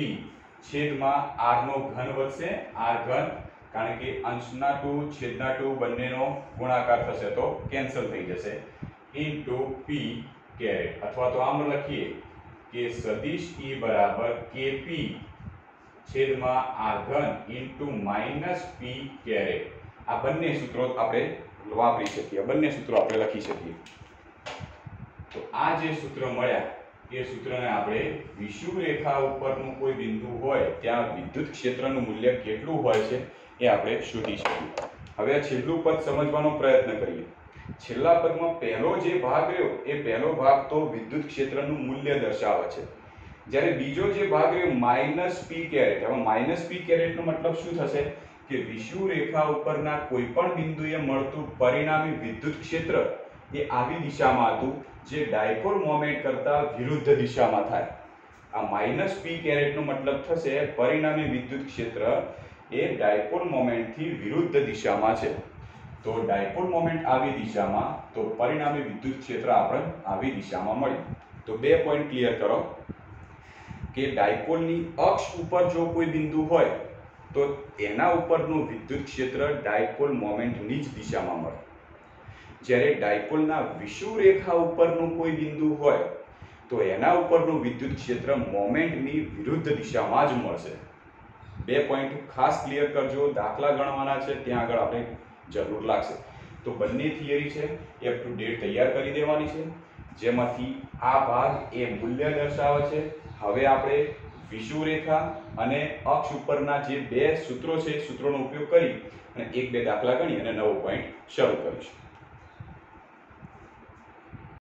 છેદમાં r નો ઘન વધશે, r ઘન, કારણ કે અંશના 2 છેદના 2 બંનેનો ગુણાકાર થશે તો કેન્સલ થઈ જશે ઇન્ટુ p કેરેટ. અથવા તો આમ લખીએ કે સદિશ e બરાબર kp છેદમાં r ઘન ઇન્ટુ માઇનસ p કેરેટ. આ બંને સૂત્રો આપણે વાપરી શકીએ, બંને સૂત્રો આપણે લખી શકીએ. તો આ જે સૂત્ર મળ્યા એ સૂત્રને આપણે વિષુવ રેખા ઉપરનું કોઈ બિંદુ હોય ત્યાં વિદ્યુત ક્ષેત્રનું મૂલ્ય કેટલું હોય છે એ આપણે શોધી શકીએ. હવે આ છેલ્લું પદ સમજવાનો પ્રયત્ન કરીએ. છેલ્લા પદમાં પહેલો જે ભાગ રહ્યો એ પહેલો ભાગ તો વિદ્યુત ક્ષેત્રનું મૂલ્ય દર્શાવે છે, જ્યારે બીજો જે ભાગ રહ્યો માઇનસ પી કેરેટ. હવે માઇનસ પી કેરેટનો મતલબ શું થશે કે વિષુવ રેખા ઉપરના કોઈ પણ બિંદુએ મળતું પરિણામી વિદ્યુત ક્ષેત્ર એ આવી દિશામાં હતું જે ડાયપોલ મોમેન્ટ કરતા વિરુદ્ધ દિશામાં થાય. આ માઇનસ પી કેરેટનો મતલબ થશે પરિણામી વિદ્યુત ક્ષેત્ર એ ડાયપોલ મોમેન્ટથી વિરુદ્ધ દિશામાં છે. તો ડાયપોલ મોમેન્ટ આવી દિશામાં, તો પરિણામી વિદ્યુત ક્ષેત્ર આપણે આવી દિશામાં મળ્યું. તો બે પોઈન્ટ ક્લિયર કરો કે ડાયપોલની અક્ષ ઉપર જો કોઈ બિંદુ હોય તો એના ઉપરનું વિદ્યુત ક્ષેત્ર ડાયપોલ મોમેન્ટની જ દિશામાં મળે, જ્યારે ડાયપોલના વિષુવ રેખા ઉપરનું કોઈ બિંદુ હોય તો એના ઉપરનું વિદ્યુત ક્ષેત્ર મોમેન્ટની વિરુદ્ધ દિશામાં જ મળશે. બે પોઈન્ટ ખાસ ક્લિયર કરજો, દાખલા ગણવાના છે ત્યાં આગળ આપણે જરૂર લાગશે. તો બંને થિયરી છે એ અપ ટુ ડેટ તૈયાર કરી દેવાની છે, જેમાંથી આ ભાગ એ મૂલ્ય દર્શાવે છે. હવે આપણે વિષુવ રેખા અને અક્ષ ઉપરના જે બે સૂત્રો છે એ સૂત્રોનો ઉપયોગ કરી અને એક બે દાખલા ગણી અને નવો પોઈન્ટ શરૂ કરીશું.